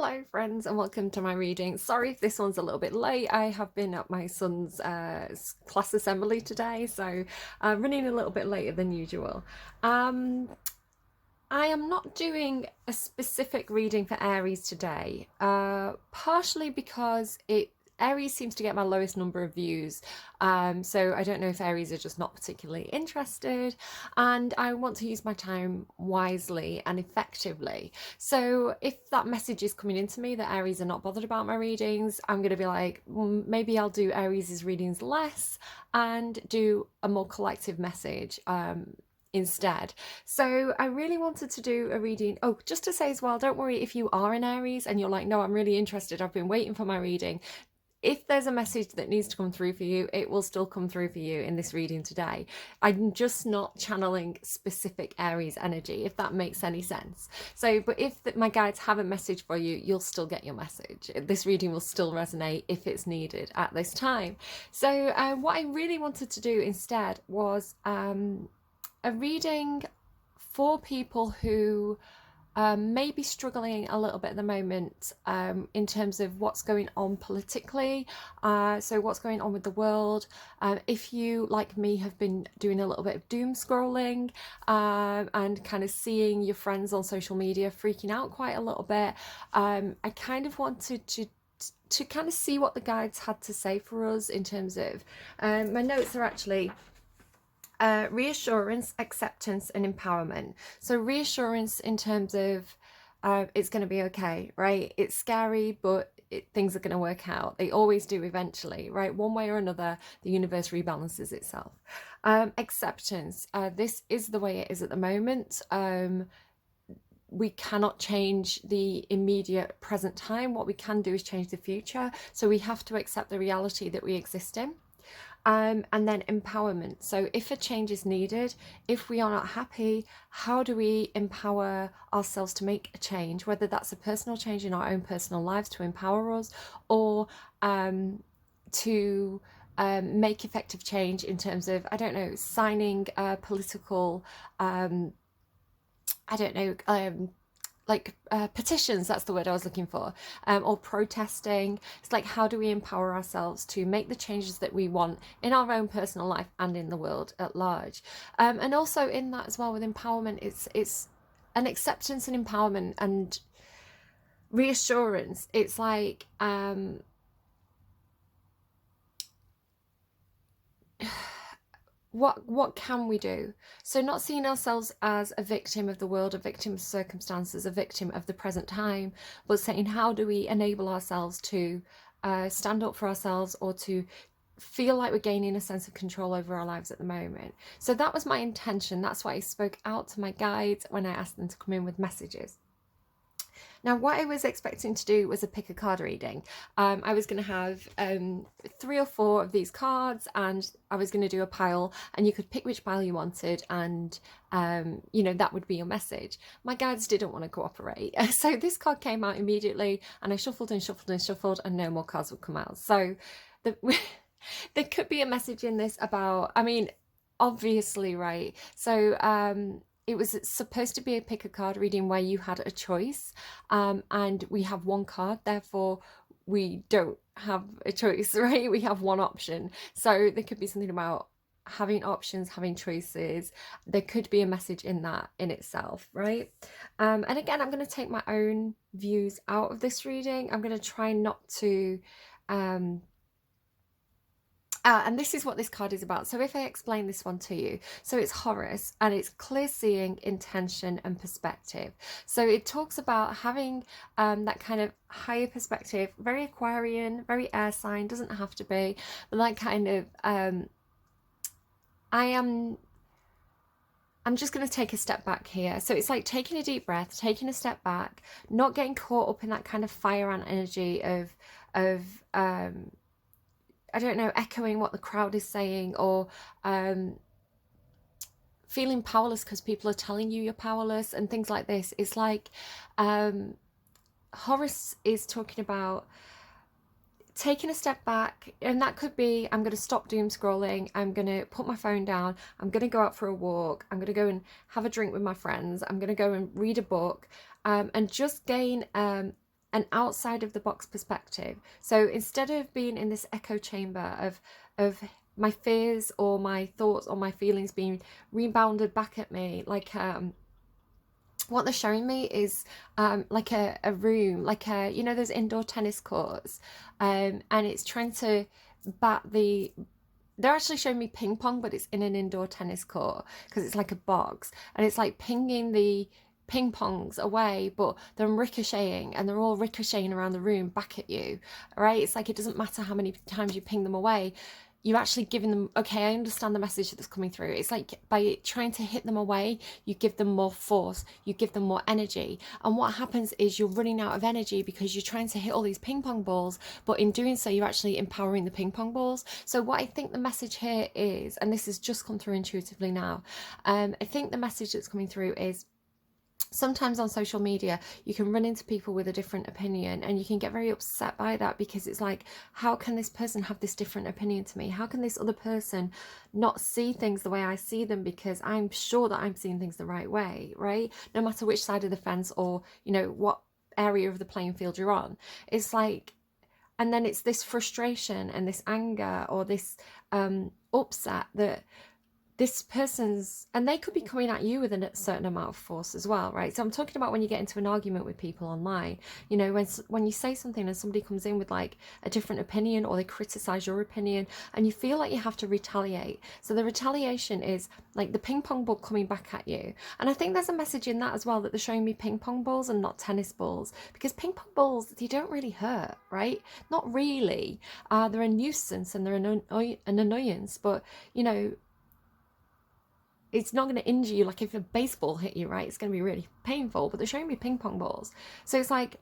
Hello friends and welcome to my reading. Sorry if this one's a little bit late. I have been at my son's class assembly today, so I'm running a little bit later than usual. I am not doing a specific reading for Aries today, partially because Aries seems to get my lowest number of views, so I don't know if Aries are just not particularly interested, and I want to use my time wisely and effectively. So if that message is coming into me that Aries are not bothered about my readings, I'm going to be like, maybe I'll do Aries' readings less and do a more collective message instead. So I really wanted to do a reading. Oh, just to say as well, don't worry if you are an Aries and you're like, no, I'm really interested, I've been waiting for my reading. If there's a message that needs to come through for you, it will still come through for you in this reading today. I'm just not channeling specific Aries energy, if that makes any sense. So, but if my guides have a message for you, you'll still get your message. This reading will still resonate if it's needed at this time. So what I really wanted to do instead was a reading for people who may be struggling a little bit at the moment in terms of what's going on politically, so what's going on with the world. If you, like me, have been doing a little bit of doom scrolling and kind of seeing your friends on social media freaking out quite a little bit, I kind of wanted to kind of see what the guides had to say for us in terms of, my notes are actually reassurance, acceptance, and empowerment. So reassurance in terms of it's going to be okay, right? It's scary, but things are going to work out. They always do eventually, right? One way or another, the universe rebalances itself. Acceptance. This is the way it is at the moment. We cannot change the immediate present time. What we can do is change the future. So we have to accept the reality that we exist in. And then empowerment. So if a change is needed, if we are not happy, how do we empower ourselves to make a change, whether that's a personal change in our own personal lives to empower us, or to make effective change in terms of, I don't know, signing political, petitions, that's the word I was looking for, or protesting. It's like, how do we empower ourselves to make the changes that we want in our own personal life and in the world at large? And also in that as well, with empowerment, it's an acceptance and empowerment and reassurance. It's like what can we do? So not seeing ourselves as a victim of the world, a victim of circumstances, a victim of the present time, but saying, how do we enable ourselves to stand up for ourselves, or to feel like we're gaining a sense of control over our lives at the moment. So that was my intention. That's why I spoke out to my guides when I asked them to come in with messages. Now, what I was expecting to do was a pick a card reading. I was going to have 3 or 4 of these cards, and I was going to do a pile, and you could pick which pile you wanted, and you know, that would be your message. My guides didn't want to cooperate, so this card came out immediately, and I shuffled and shuffled and shuffled, and no more cards would come out. So there could be a message in this about, I mean, obviously, right? So it was supposed to be a pick a card reading where you had a choice, and we have one card, therefore we don't have a choice, right? We have one option. So there could be something about having options, having choices. There could be a message in that in itself, right? And again, I'm going to take my own views out of this reading. I'm going to try not to and this is what this card is about. So if I explain this one to you, so it's Horus, and it's clear seeing, intention, and perspective. So it talks about having that kind of higher perspective, very Aquarian, very air sign, doesn't have to be, but that kind of, I'm just going to take a step back here. So it's like taking a deep breath, taking a step back, not getting caught up in that kind of fire and energy of I don't know, echoing what the crowd is saying, or feeling powerless because people are telling you you're powerless and things like this. It's like Horus is talking about taking a step back, and that could be, I'm going to stop doom scrolling, I'm going to put my phone down, I'm going to go out for a walk, I'm going to go and have a drink with my friends, I'm going to go and read a book, and just gain an outside of the box perspective. So instead of being in this echo chamber of my fears or my thoughts or my feelings being rebounded back at me, like what they're showing me is like a room, like a, you know, those indoor tennis courts, and it's trying to bat the, they're actually showing me ping pong, but it's in an indoor tennis court because it's like a box, and it's like pinging the ping pongs away, but they're ricocheting, and they're all ricocheting around the room back at you, right? It's like it doesn't matter how many times you ping them away, you're actually giving them, okay, I understand the message that's coming through. It's like by trying to hit them away, you give them more force, you give them more energy. And what happens is you're running out of energy because you're trying to hit all these ping pong balls, but in doing so, you're actually empowering the ping pong balls. So what I think the message here is, and this has just come through intuitively now, I think the message that's coming through is, sometimes on social media you can run into people with a different opinion, and you can get very upset by that, because it's like, how can this person have this different opinion to me? How can this other person not see things the way I see them, because I'm sure that I'm seeing things the right way, right? No matter which side of the fence, or, you know, what area of the playing field you're on. It's like, and then it's this frustration and this anger or this upset that this person's, and they could be coming at you with a certain amount of force as well, right? So I'm talking about when you get into an argument with people online, you know, when you say something and somebody comes in with like a different opinion, or they criticize your opinion, and you feel like you have to retaliate. So the retaliation is like the ping pong ball coming back at you. And I think there's a message in that as well, that they're showing me ping pong balls and not tennis balls, because ping pong balls, they don't really hurt, right? Not really. They're a nuisance and they're an annoyance, but, you know, it's not going to injure you. Like if a baseball hit you, right, it's going to be really painful, but they're showing me ping pong balls. So it's like,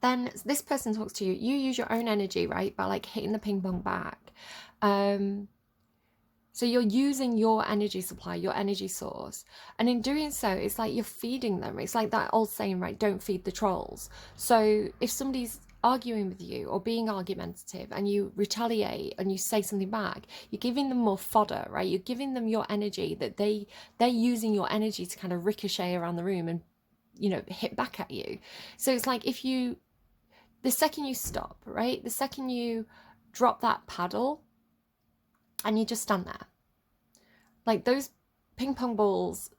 then this person talks to you, you use your own energy, right, by like hitting the ping pong back. So you're using your energy supply, your energy source, and in doing so, it's like you're feeding them. It's like that old saying, right, don't feed the trolls. So if somebody's arguing with you or being argumentative and you retaliate and you say something back, you're giving them more fodder, right? You're giving them your energy, that they're using your energy to kind of ricochet around the room and, you know, hit back at you. So it's like, if you, the second you stop, right, the second you drop that paddle and you just stand there, like those ping pong balls,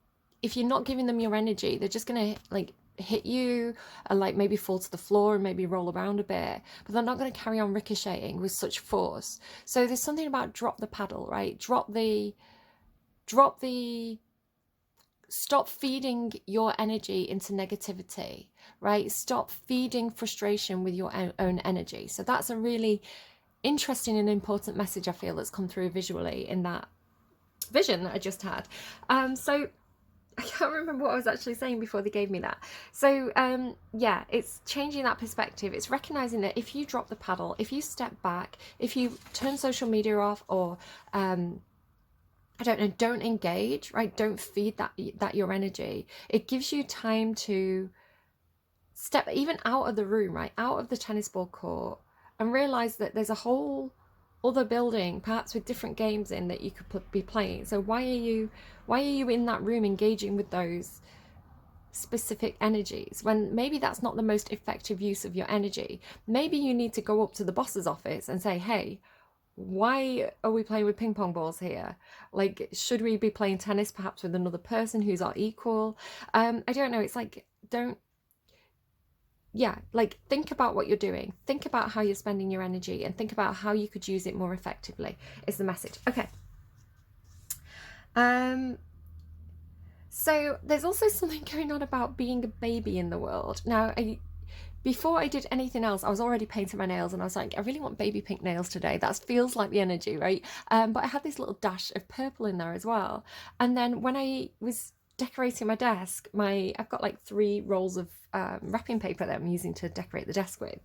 if you're not giving them your energy, they're just gonna like hit you and like maybe fall to the floor and maybe roll around a bit, but they're not going to carry on ricocheting with such force. So there's something about drop the paddle, right? Drop the stop feeding your energy into negativity, right? Stop feeding frustration with your own energy. So that's a really interesting and important message I feel that's come through visually in that vision that I just had. So I can't remember what I was actually saying before they gave me that. So yeah, it's changing that perspective. It's recognizing that if you drop the paddle, if you step back, if you turn social media off, or I don't know, don't engage, right? Don't feed that your energy. It gives you time to step even out of the room, right? Out of the tennis ball court, and realize that there's a whole other building, perhaps with different games in, that you could be playing. So why are you in that room engaging with those specific energies, when maybe that's not the most effective use of your energy? Maybe you need to go up to the boss's office and say, hey, why are we playing with ping pong balls here? Like, should we be playing tennis perhaps with another person who's our equal? I don't know. It's like, like think about what you're doing, think about how you're spending your energy, and think about how you could use it more effectively, is the message. Okay. So there's also something going on about being a baby in the world. Now, before I did anything else, I was already painting my nails, and I was like, I really want baby pink nails today. That feels like the energy, right? But I had this little dash of purple in there as well. And then when I was decorating my desk, I've got like 3 rolls of wrapping paper that I'm using to decorate the desk with,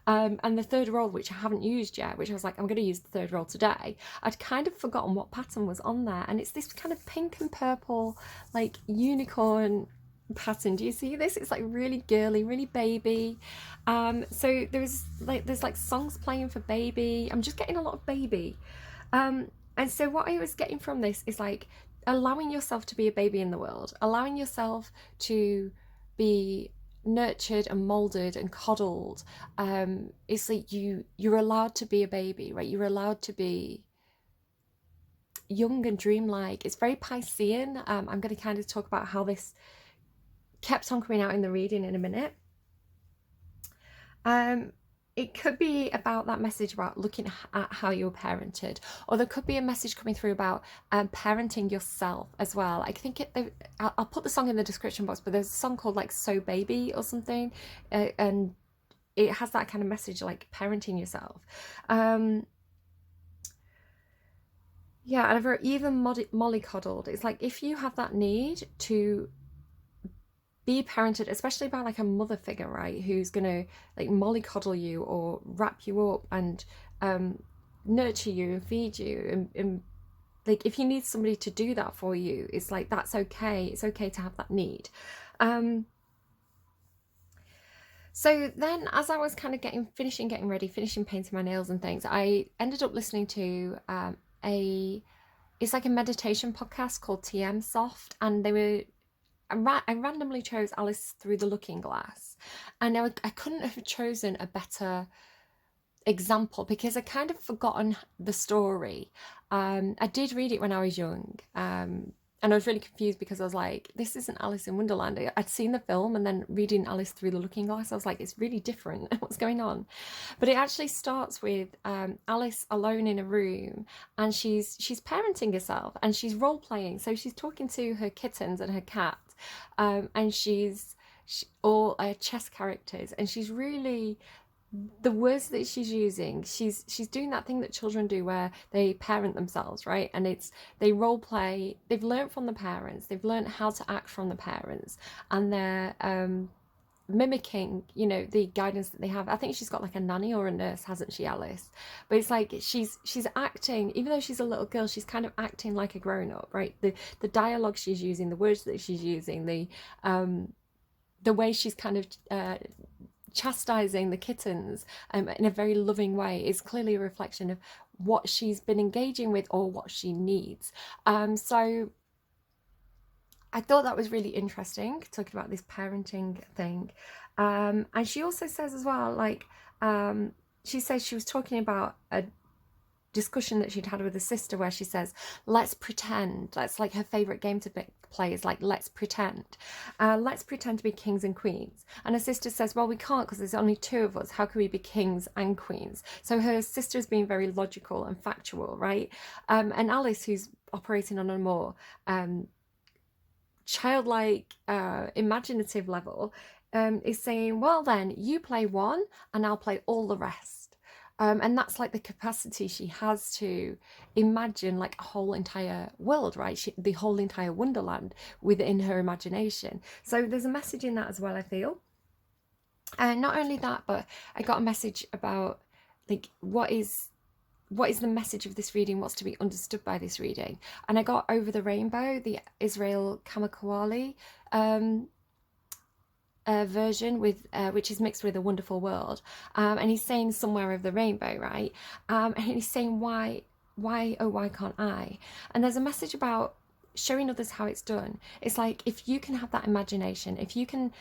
and the third roll, which I haven't used yet, which I was like, I'm going to use the third roll today, I'd kind of forgotten what pattern was on there, and it's this kind of pink and purple like unicorn pattern. Do you see this? It's like really girly, really baby. So there's like songs playing for baby. I'm just getting a lot of baby, and so what I was getting from this is like allowing yourself to be a baby in the world, allowing yourself to be nurtured and molded and coddled. It's like you're allowed to be a baby, right? You're allowed to be young and dreamlike. It's very Piscean. I'm going to kind of talk about how this kept on coming out in the reading in a minute. It could be about that message about looking at how you're parented, or there could be a message coming through about parenting yourself as well. I think I'll put the song in the description box, but there's a song called like So Baby or something, and it has that kind of message, like parenting yourself. Yeah, and I've wrote even mollycoddled. It's like if you have that need to be parented, especially by like a mother figure, right, who's gonna like mollycoddle you or wrap you up and nurture you and feed you, and like if you need somebody to do that for you, it's like that's okay. It's okay to have that need. So then as I was kind of getting ready, finishing painting my nails and things, I ended up listening to it's like a meditation podcast called TM Soft, and I randomly chose Alice Through the Looking Glass, and I couldn't have chosen a better example because I kind of forgotten the story. I did read it when I was young, and I was really confused because I was like, this isn't Alice in Wonderland. I'd seen the film, and then reading Alice Through the Looking Glass, I was like, it's really different. What's going on? But it actually starts with Alice alone in a room, and she's parenting herself, and she's role playing. So she's talking to her kittens and her cat, and she's all chess characters, and she's really, the words that she's using, she's doing that thing that children do where they parent themselves, right? And it's, they role play, they've learned from the parents, they've learned how to act from the parents, and they're mimicking, you know, the guidance that they have. I think she's got like a nanny or a nurse, hasn't she, Alice? But it's like she's acting, even though she's a little girl, she's kind of acting like a grown-up, right? The dialogue she's using, the words that she's using, the way she's kind of chastising the kittens in a very loving way is clearly a reflection of what she's been engaging with or what she needs. So I thought that was really interesting, talking about this parenting thing. And she also says as well, like, she says she was talking about a discussion that she'd had with her sister where she says, let's pretend. That's like her favourite game to play is like, let's pretend. Let's pretend to be kings and queens. And her sister says, well, we can't because there's only two of us. How can we be kings and queens? So her sister's being very logical and factual, right? And Alice, who's operating on a more childlike, imaginative level, is saying, well then, you play one and I'll play all the rest. And that's like the capacity she has to imagine like a whole entire world, right? The whole entire wonderland within her imagination. So there's a message in that as well, I feel. And not only that, but I got a message about like what is the message of this reading, what's to be understood by this reading. And I got Over the Rainbow, the Israel Kamakawali version with which is mixed with A Wonderful World, and he's saying somewhere over the rainbow, right? And he's saying why oh why can't I? And there's a message about showing others how it's done. It's like, if you can have that imagination, if you can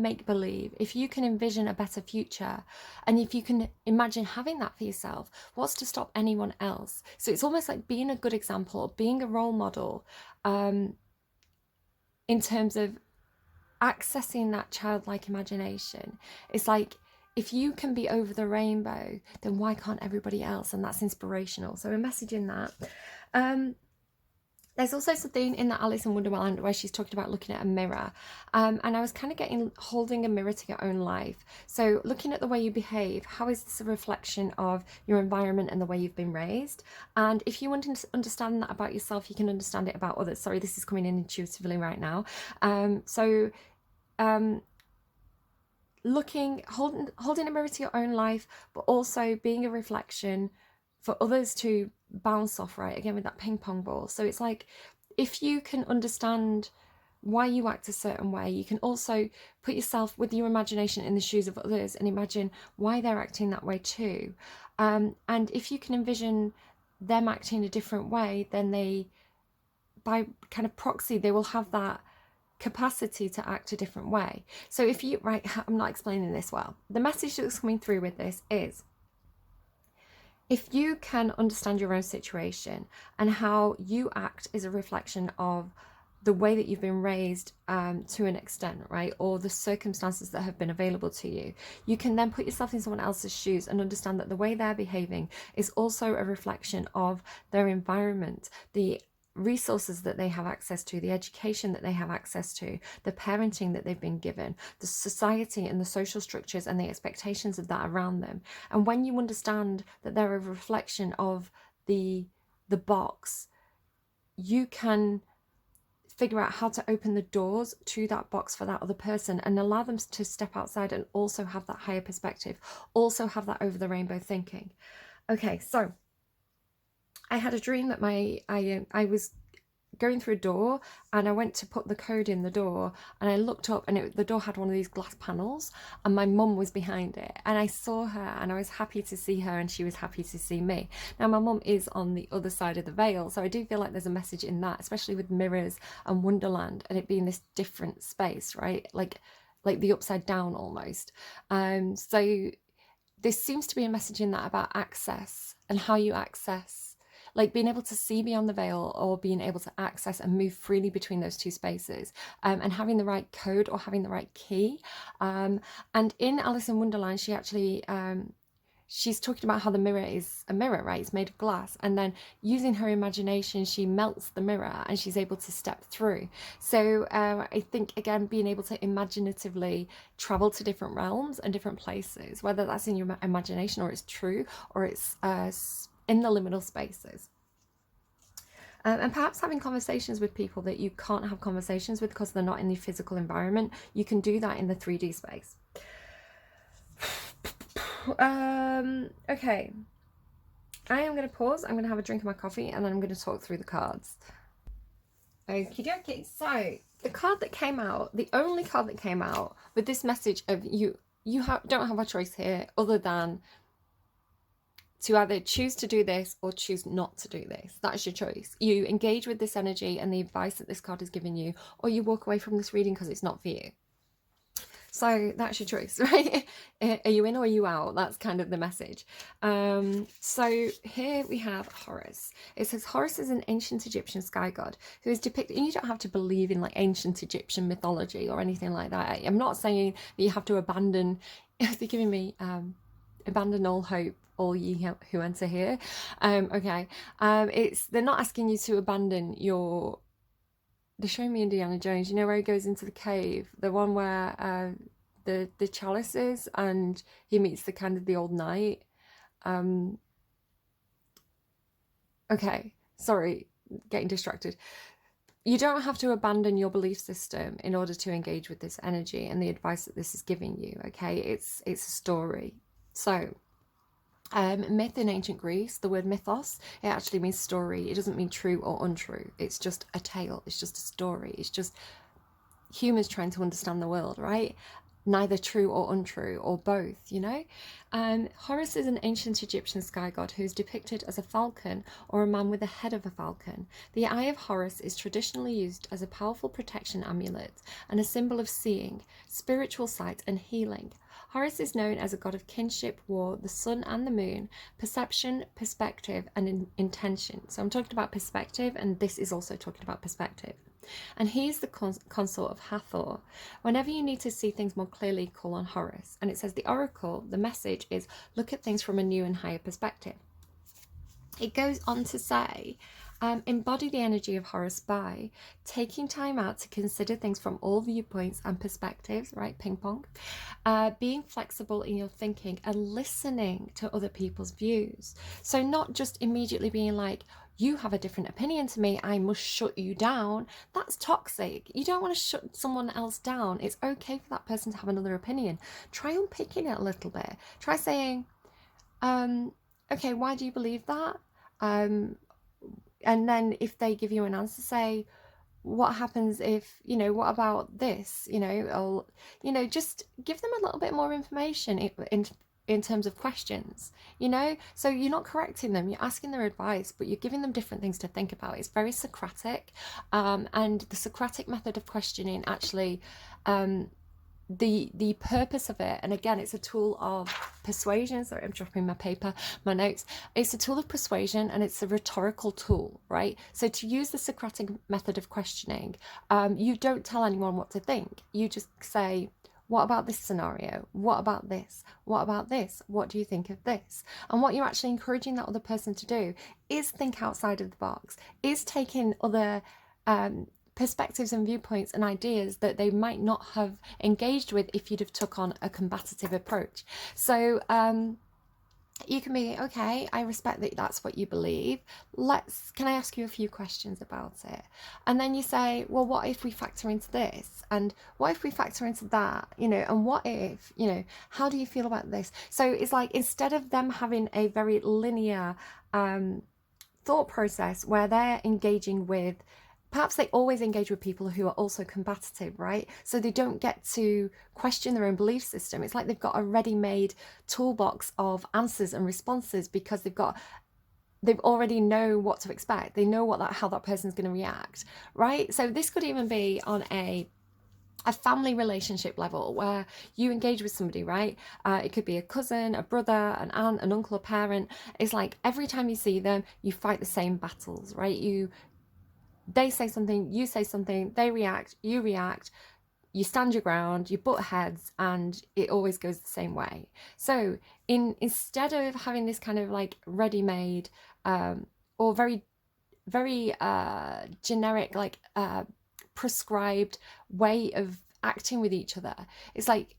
make believe, if you can envision a better future, and if you can imagine having that for yourself, what's to stop anyone else? So it's almost like being a good example, being a role model, in terms of accessing that childlike imagination. It's like, if you can be over the rainbow, then why can't everybody else? And that's inspirational. So a message in that. There's also something in that Alice in Wonderland where she's talking about looking at a mirror. And I was kind of holding a mirror to your own life. So looking at the way you behave, how is this a reflection of your environment and the way you've been raised? And if you want to understand that about yourself, you can understand it about others. Sorry, this is coming in intuitively right now. Holding a mirror to your own life, but also being a reflection for others to bounce off, right? Again, with that ping pong ball. So it's like, if you can understand why you act a certain way, you can also put yourself with your imagination in the shoes of others and imagine why they're acting that way too. And if you can envision them acting a different way, then they, by kind of proxy, they will have that capacity to act a different way. So if you, right, I'm not explaining this well. The message that's coming through with this is, if you can understand your own situation and how you act is a reflection of the way that you've been raised to an extent, right? Or the circumstances that have been available to you, you can then put yourself in someone else's shoes and understand that the way they're behaving is also a reflection of their environment, the resources that they have access to, the education that they have access to, the parenting that they've been given, the society and the social structures and the expectations of that around them. And when you understand that they're a reflection of the box, you can figure out how to open the doors to that box for that other person and allow them to step outside and also have that higher perspective, also have that over the rainbow thinking. Okay, so I had a dream that I was going through a door and I went to put the code in the door and I looked up and the door had one of these glass panels and my mum was behind it, and I saw her and I was happy to see her and she was happy to see me. Now my mum is on the other side of the veil, so I do feel like there's a message in that, especially with mirrors and Wonderland and it being this different space, right? Like the upside down almost. So this seems to be a message in that about access and how you access, like being able to see beyond the veil or being able to access and move freely between those two spaces, and having the right code or having the right key. And in Alice in Wonderland, she actually, she's talking about how the mirror is a mirror, right? It's made of glass. And then using her imagination, she melts the mirror and she's able to step through. So I think, again, being able to imaginatively travel to different realms and different places, whether that's in your imagination or it's true or it's in the liminal spaces. And perhaps having conversations with people that you can't have conversations with because they're not in the physical environment. You can do that in the 3D space. Okay. I am going to pause. I'm going to have a drink of my coffee and then I'm going to talk through the cards. Okie dokie. So the card that came out, the only card that came out with this message of you don't have a choice here other than to either choose to do this or choose not to do this. That is your choice. You engage with this energy and the advice that this card has given you, or you walk away from this reading because it's not for you. So that's your choice, right? Are you in or are you out? That's kind of the message. So here we have Horus. It says Horus is an ancient Egyptian sky god who is depicted, and you don't have to believe in like ancient Egyptian mythology or anything like that. I'm not saying that you have to abandon, they're giving me abandon all hope, all ye who enter here. Okay. They're not asking you to abandon your, they're showing me Indiana Jones, you know, where he goes into the cave, the one where the chalice is and he meets the kind of the old knight. Okay, sorry, getting distracted. You don't have to abandon your belief system in order to engage with this energy and the advice that this is giving you. Okay, it's a story. So myth in ancient Greece, the word mythos, it actually means story. It doesn't mean true or untrue. It's just a tale. It's just a story. It's just humans trying to understand the world, right? Neither true or untrue, or both, you know? Horus is an ancient Egyptian sky god who is depicted as a falcon or a man with the head of a falcon. The eye of Horus is traditionally used as a powerful protection amulet and a symbol of seeing, spiritual sight and healing. Horus is known as a god of kinship, war, the sun and the moon, perception, perspective, and intention. So I'm talking about perspective, and this is also talking about perspective. And he is the consort of Hathor. Whenever you need to see things more clearly, call on Horus. And it says the oracle, the message is, look at things from a new and higher perspective. It goes on to say, embody the energy of Horus by taking time out to consider things from all viewpoints and perspectives, right? Ping pong. Being flexible in your thinking and listening to other people's views. So not just immediately being like, you have a different opinion to me, I must shut you down. That's toxic. You don't want to shut someone else down. It's okay for that person to have another opinion. Try unpicking it a little bit. Try saying, okay, why do you believe that? And then if they give you an answer, say, what happens if, you know, what about this, you know, or, you know, just give them a little bit more information. in terms of questions, you know? So you're not correcting them, you're asking their advice, but you're giving them different things to think about. It's very Socratic. And the Socratic method of questioning actually, the purpose of it, and again, it's a tool of persuasion. Sorry, I'm dropping my notes. It's a tool of persuasion, and it's a rhetorical tool, right? So to use the Socratic method of questioning, you don't tell anyone what to think. You just say, what about this scenario? What about this? What about this? What do you think of this? And what you're actually encouraging that other person to do is think outside of the box, is taking other perspectives and viewpoints and ideas that they might not have engaged with if you'd have took on a combative approach. So you can be, okay, I respect that that's what you believe. Can I ask you a few questions about it? And then you say, well, what if we factor into this? And what if we factor into that? You know, and what if, you know, how do you feel about this? So it's like, instead of them having a very linear thought process where they're engaging with, perhaps they always engage with people who are also combative, right? So they don't get to question their own belief system. It's like they've got a ready-made toolbox of answers and responses because they've already know what to expect. They know how that person's going to react, right? So this could even be on a family relationship level where you engage with somebody, right? It could be a cousin, a brother, an aunt, an uncle, a parent. It's like every time you see them, you fight the same battles, right? They say something, you say something, they react, you stand your ground, you butt heads, and it always goes the same way. So instead of having this kind of like ready-made or very, very generic, like prescribed way of acting with each other, it's like,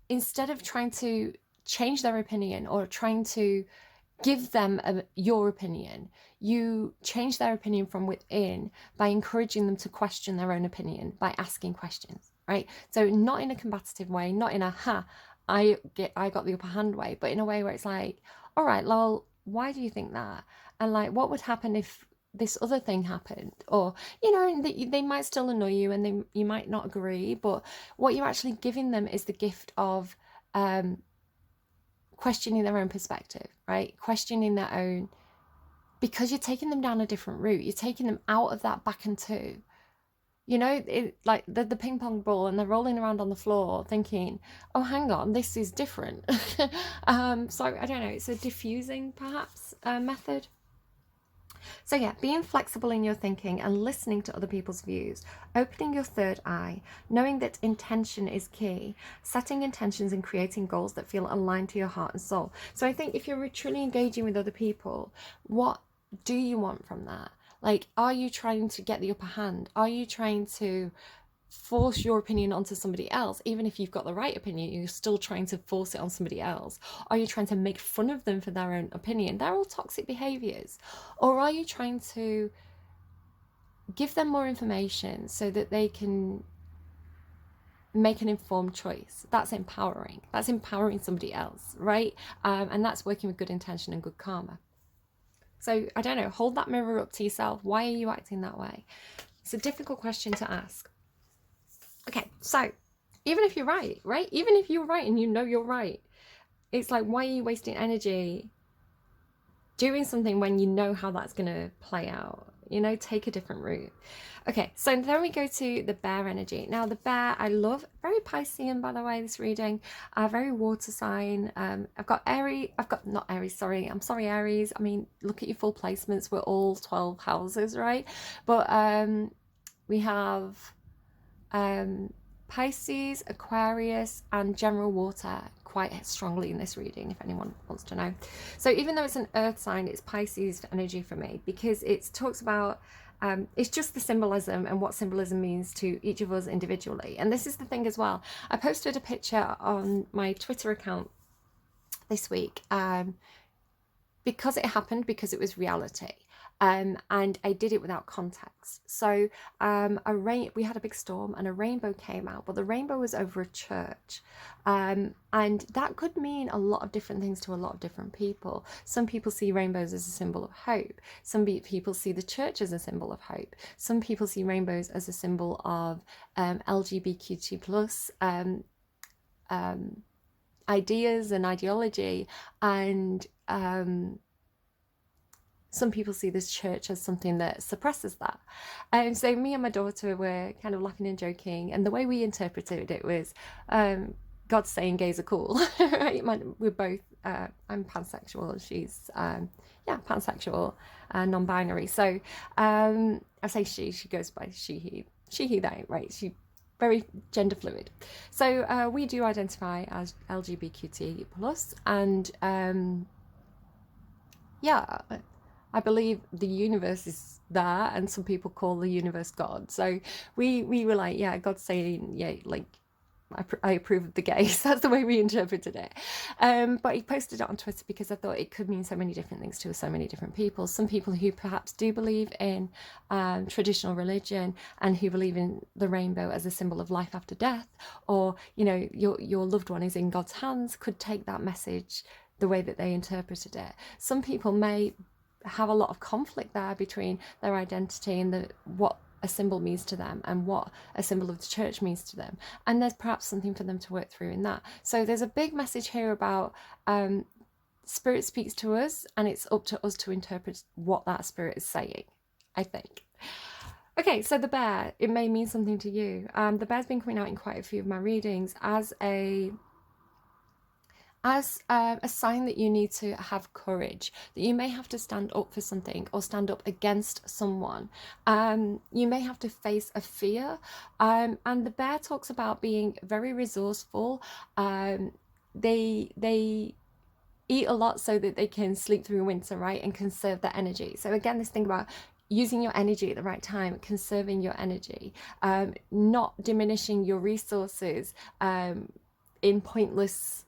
instead of trying to change their opinion or trying to give them your opinion, you change their opinion from within by encouraging them to question their own opinion, by asking questions, right? So not in a combative way, not in a I got the upper hand way, but in a way where it's like, all right, lol, why do you think that? And like, what would happen if this other thing happened? Or, you know, they might still annoy you and you might not agree, but what you're actually giving them is the gift of questioning their own perspective, right? Questioning their own, because you're taking them down a different route. You're taking them out of that back and two. You know, like the ping pong ball, and they're rolling around on the floor thinking, oh, hang on, this is different. So I don't know, it's a diffusing perhaps method. So yeah, being flexible in your thinking and listening to other people's views, opening your third eye, knowing that intention is key, setting intentions and creating goals that feel aligned to your heart and soul. So I think if you're truly engaging with other people, what do you want from that? Like, are you trying to get the upper hand? Are you trying to force your opinion onto somebody else? Even if you've got the right opinion, you're still trying to force it on somebody else. Are you trying to make fun of them for their own opinion? They're all toxic behaviors. Or are you trying to give them more information so that they can make an informed choice? That's empowering. That's empowering somebody else, right? And that's working with good intention and good karma. So I don't know, hold that mirror up to yourself. Why are you acting that way? It's a difficult question to ask. Okay, so even if you're right? Even if you're right and you know you're right, it's like, why are you wasting energy doing something when you know how that's going to play out? You know, take a different route. Okay, so then we go to the bear energy. Now, the bear, I love, very Piscean, by the way, this reading, very water sign. I've got Aries, not Aries, sorry. I'm sorry, Aries. I mean, look at your full placements. We're all 12 houses, right? But we have Pisces, Aquarius, and general water quite strongly in this reading, if anyone wants to know. So even though it's an earth sign, it's Pisces energy for me, because it talks about it's just the symbolism and what symbolism means to each of us individually. And this is the thing as well. I posted a picture on my Twitter account this week because it happened, because it was reality. And I did it without context. So we had a big storm and a rainbow came out, but the rainbow was over a church. And that could mean a lot of different things to a lot of different people. Some people see rainbows as a symbol of hope. Some people see the church as a symbol of hope. Some people see rainbows as a symbol of LGBTQ plus ideas and ideology, and some people see this church as something that suppresses that. And so me and my daughter were kind of laughing and joking, and the way we interpreted it was God saying gays are cool. Right? We're both I'm pansexual, she's pansexual, non-binary. So I say she goes by she he they, right? She very gender fluid. So we do identify as LGBTQ plus, and I believe the universe is there, and some people call the universe God. So we were like, yeah, God's saying, yeah, like I approve of the gays. That's the way we interpreted it. But he posted it on Twitter because I thought it could mean so many different things to so many different people. Some people who perhaps do believe in traditional religion and who believe in the rainbow as a symbol of life after death, or, you know, your loved one is in God's hands, could take that message the way that they interpreted it. Some people may have a lot of conflict there between their identity and what a symbol means to them and what a symbol of the church means to them, and there's perhaps something for them to work through in that. So there's a big message here about spirit speaks to us, and it's up to us to interpret what that spirit is saying, I think. Okay, so the bear, it may mean something to you. The bear's been coming out in quite a few of my readings as a sign that you need to have courage, that you may have to stand up for something or stand up against someone. You may have to face a fear. And the bear talks about being very resourceful. They eat a lot so that they can sleep through winter, right, and conserve their energy. So again, this thing about using your energy at the right time, conserving your energy, not diminishing your resources in pointless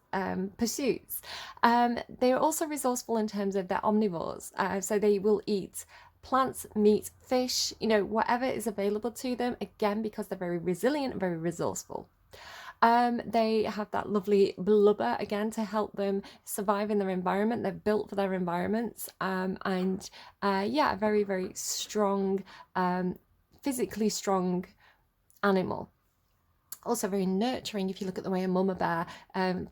pursuits. They are also resourceful in terms of they're omnivores, so they will eat plants, meat, fish, you know, whatever is available to them, again because they're very resilient and very resourceful. They have that lovely blubber again to help them survive in their environment. They're built for their environments, and a very, very strong, physically strong animal. Also very nurturing if you look at the way a mama bear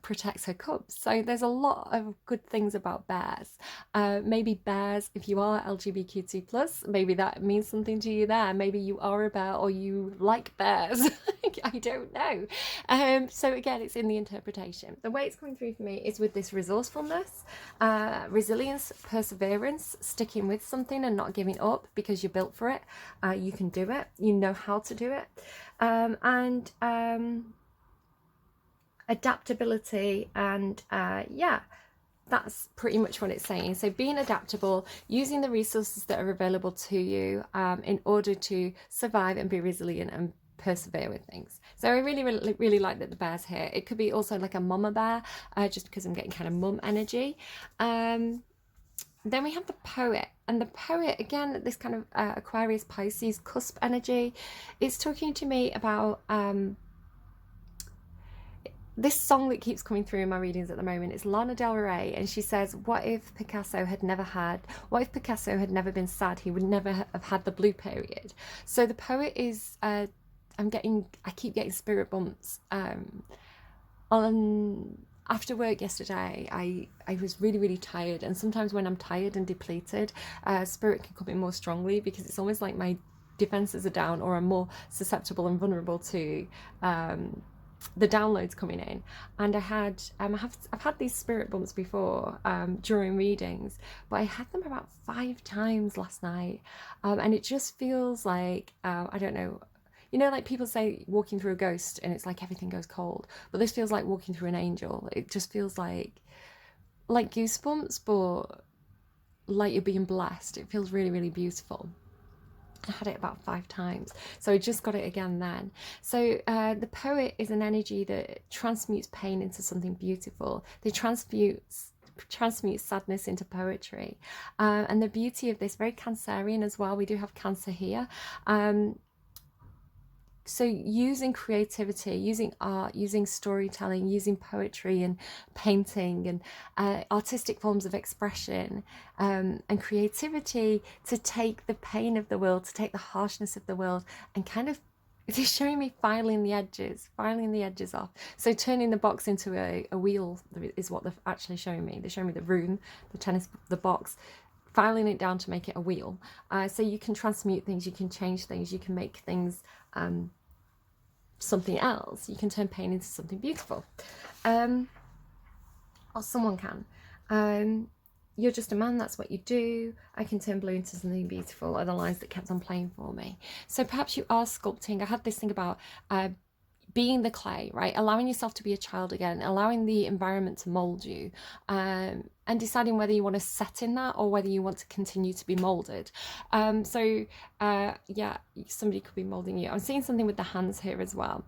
protects her cubs. So there's a lot of good things about bears. Maybe bears, if you are LGBTQ+, maybe that means something to you there. Maybe you are a bear or you like bears. I don't know. So again, it's in the interpretation. The way it's coming through for me is with this resourcefulness, resilience, perseverance, sticking with something and not giving up because you're built for it. You can do it. You know how to do it. And adaptability, and that's pretty much what it's saying. So being adaptable, using the resources that are available to you in order to survive and be resilient and persevere with things. So I really like that the bear's here. It could be also like a mama bear, just because I'm getting kind of mum energy. Then we have the poet, and the poet, again, this kind of Aquarius, Pisces, cusp energy. It's talking to me about this song that keeps coming through in my readings at the moment. It's Lana Del Rey, and she says, what if Picasso had never been sad? He would never have had the blue period. So the poet is, I keep getting spirit bumps. After work yesterday, I was really tired, and sometimes when I'm tired and depleted, spirit can come in more strongly because it's almost like my defenses are down, or I'm more susceptible and vulnerable to the downloads coming in. And I've had these spirit bumps before during readings, but I had them about 5 times last night, and it just feels like I don't know. You know, like people say walking through a ghost and it's like everything goes cold, but this feels like walking through an angel. It just feels like goosebumps, but like you're being blessed. It feels really beautiful. I had it about 5 times, so I just got it again then. So the poet is an energy that transmutes pain into something beautiful. They transmute sadness into poetry, and the beauty of this, very Cancerian as well. We do have Cancer here. So using creativity, using art, using storytelling, using poetry and painting and artistic forms of expression and creativity to take the pain of the world, to take the harshness of the world and kind of It's showing me filing the edges off. So turning the box into a wheel is what they're actually showing me. They're showing me the room, the box, filing it down to make it a wheel. So you can transmute things, you can change things, you can make things something else. You can turn pain into something beautiful. Or someone can. You're just a man, that's what you do. I can turn blue into something beautiful, are the lines that kept on playing for me. So perhaps you are sculpting. I had this thing about being the clay, right? Allowing yourself to be a child again, allowing the environment to mold you, and deciding whether you want to set in that or whether you want to continue to be molded. Yeah, somebody could be molding you. I'm seeing something with the hands here as well.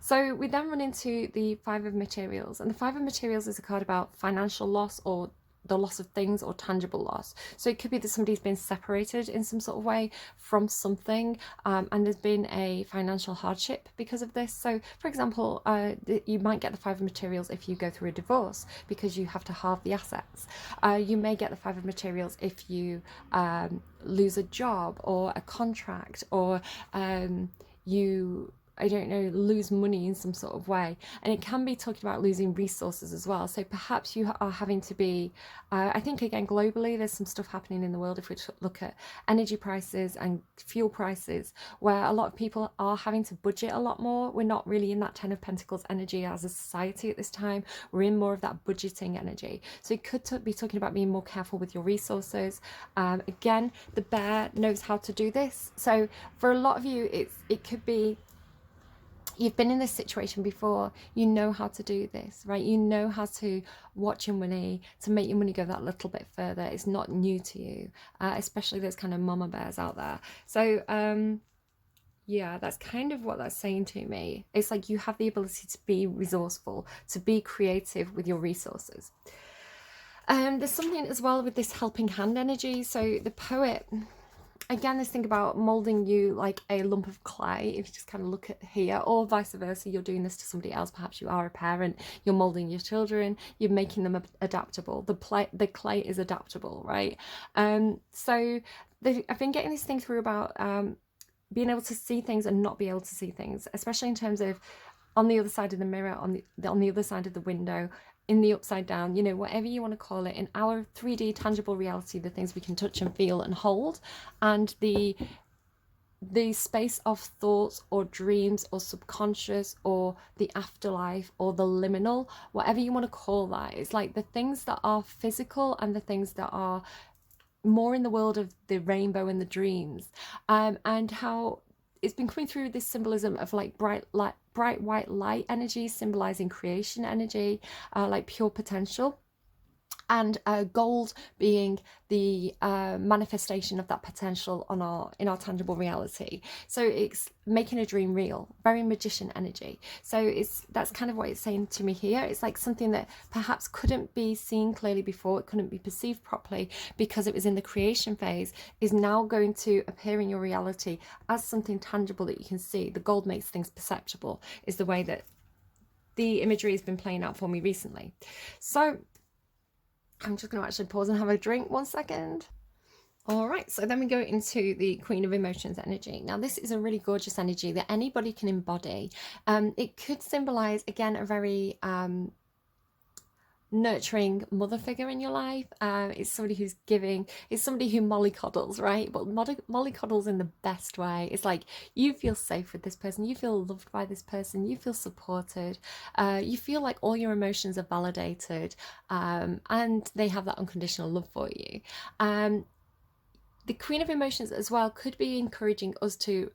So we then run into the Five of Materials, and the Five of Materials is a card about financial loss or the loss of things or tangible loss. So it could be that somebody's been separated in some sort of way from something, and there's been a financial hardship because of this. So for example, you might get the Five of Materials if you go through a divorce because you have to halve the assets. You may get the Five of Materials if you lose a job or a contract, or you, I don't know, lose money in some sort of way. And it can be talking about losing resources as well. So perhaps you are having to be, I think again, globally, there's some stuff happening in the world if we look at energy prices and fuel prices, where a lot of people are having to budget a lot more. We're not really in that Ten of Pentacles energy as a society at this time. We're in more of that budgeting energy. So it could be talking about being more careful with your resources. Again, the bear knows how to do this. So for a lot of you, it could be, you've been in this situation before, you know how to do this, right? You know how to watch your money, to make your money go that little bit further. It's not new to you, especially those kind of mama bears out there. So yeah, that's kind of what that's saying to me. It's like you have the ability to be resourceful, to be creative with your resources. There's something as well with this helping hand energy. So the poet, again, this thing about molding you like a lump of clay, if you just kind of look at here, or vice versa, you're doing this to somebody else. Perhaps you are a parent, you're molding your children, you're making them adaptable. The clay is adaptable, right? So I've been getting this thing through about being able to see things and not be able to see things, especially in terms of on the other side of the mirror, on the other side of the window, in the upside down, you know, whatever you want to call it, in our 3D tangible reality, the things we can touch and feel and hold, and the space of thoughts or dreams or subconscious or the afterlife or the liminal, whatever you want to call that. It's like the things that are physical and the things that are more in the world of the rainbow and the dreams, and how it's been coming through this symbolism of like bright white light energy, symbolizing creation energy, like pure potential, and gold being the manifestation of that potential in our tangible reality. So it's making a dream real, very magician energy. So that's kind of what it's saying to me here. It's like something that perhaps couldn't be seen clearly before, it couldn't be perceived properly because it was in the creation phase, is now going to appear in your reality as something tangible that you can see. The gold makes things perceptible, is the way that the imagery has been playing out for me recently. So I'm just going to actually pause and have a drink 1 second. All right, so then we go into the Queen of Emotions energy. Now, this is a really gorgeous energy that anybody can embody. It could symbolize, again, a very nurturing mother figure in your life. It's somebody who's giving, it's somebody who mollycoddles, right? But mollycoddles in the best way. It's like you feel safe with this person, you feel loved by this person, you feel supported, you feel like all your emotions are validated, and they have that unconditional love for you. The Queen of Emotions as well could be encouraging us to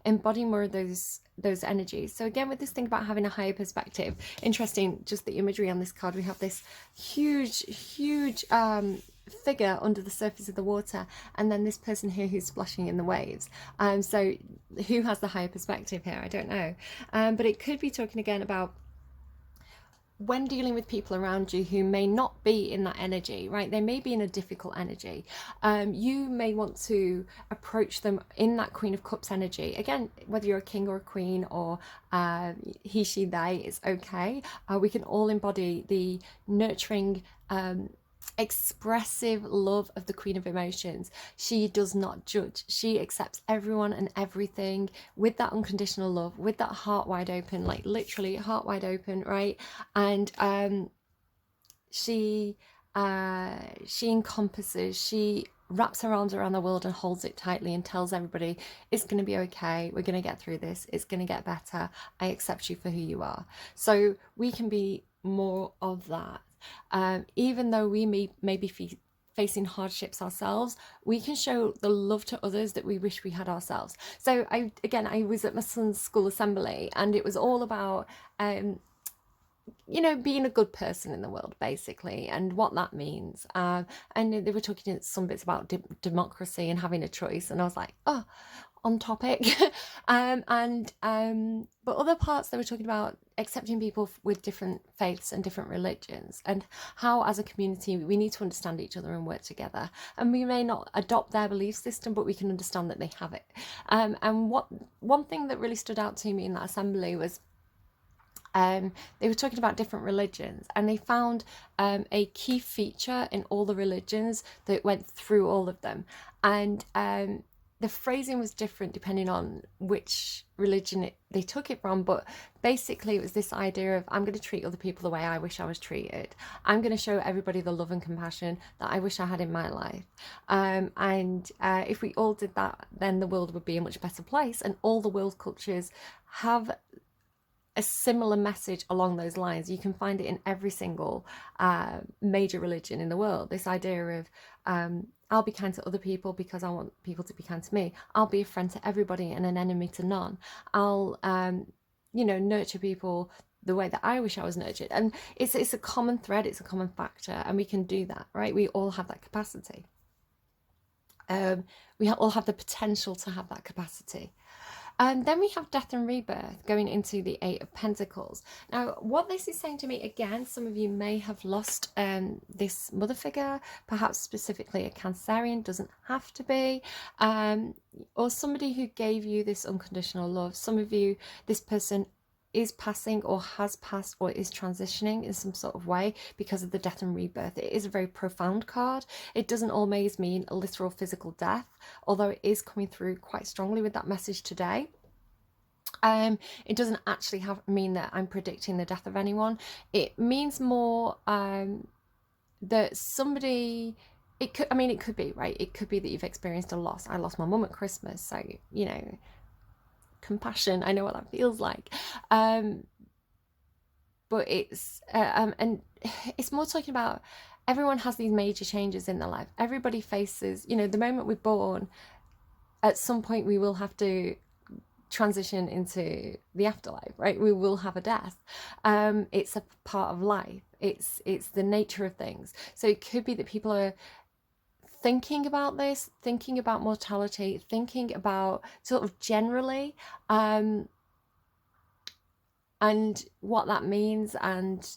embody more of those energies. So again, with this thing about having a higher perspective, interesting, just the imagery on this card, we have this huge figure under the surface of the water, and then this person here who's splashing in the waves. So who has the higher perspective here? I don't know. But it could be talking again about when dealing with people around you who may not be in that energy, right? They may be in a difficult energy. You may want to approach them in that Queen of Cups energy. Again, whether you're a king or a queen or he, she, they, it's okay. We can all embody the nurturing expressive love of the Queen of Emotions. She does not judge. She accepts everyone and everything with that unconditional love, with that heart wide open, like literally heart wide open, right? And she encompasses, she wraps her arms around the world and holds it tightly and tells everybody it's going to be okay, we're going to get through this, it's going to get better, I accept you for who you are. So we can be more of that. Even though we may be facing hardships ourselves, we can show the love to others that we wish we had ourselves. So I was at my son's school assembly, and it was all about being a good person in the world, basically, and what that means. And they were talking some bits about democracy and having a choice, and I was like, oh, on topic. But other parts they were talking about accepting people with different faiths and different religions, and how as a community we need to understand each other and work together. And we may not adopt their belief system, but we can understand that they have it. And one thing that really stood out to me in that assembly was they were talking about different religions, and they found a key feature in all the religions that went through all of them. And the phrasing was different depending on which religion they took it from, but basically it was this idea of, I'm going to treat other people the way I wish I was treated. I'm going to show everybody the love and compassion that I wish I had in my life. If we all did that, then the world would be a much better place, and all the world cultures have a similar message along those lines. You can find it in every single major religion in the world. This idea of I'll be kind to other people because I want people to be kind to me. I'll be a friend to everybody and an enemy to none. I'll nurture people the way that I wish I was nurtured. And it's a common thread, it's a common factor, and we can do that, right? We all have that capacity. We all have the potential to have that capacity. And then we have death and rebirth going into the Eight of Pentacles. Now, what this is saying to me, again, some of you may have lost this mother figure, perhaps specifically a Cancerian, doesn't have to be, or somebody who gave you this unconditional love. Some of you, this person is passing or has passed or is transitioning in some sort of way because of the death and rebirth. It is a very profound card. It doesn't always mean a literal physical death, although it is coming through quite strongly with that message today. It doesn't actually mean that I'm predicting the death of anyone. It means more that somebody, it could be, right? It could be that you've experienced a loss. I lost my mum at Christmas, so compassion, I know what that feels like. But it's and it's more talking about everyone has these major changes in their life. Everybody faces, the moment we're born, at some point we will have to transition into the afterlife, right? We will have a death. It's a part of life. It's the nature of things. So it could be that people are thinking about this, thinking about mortality, thinking about sort of generally and what that means, and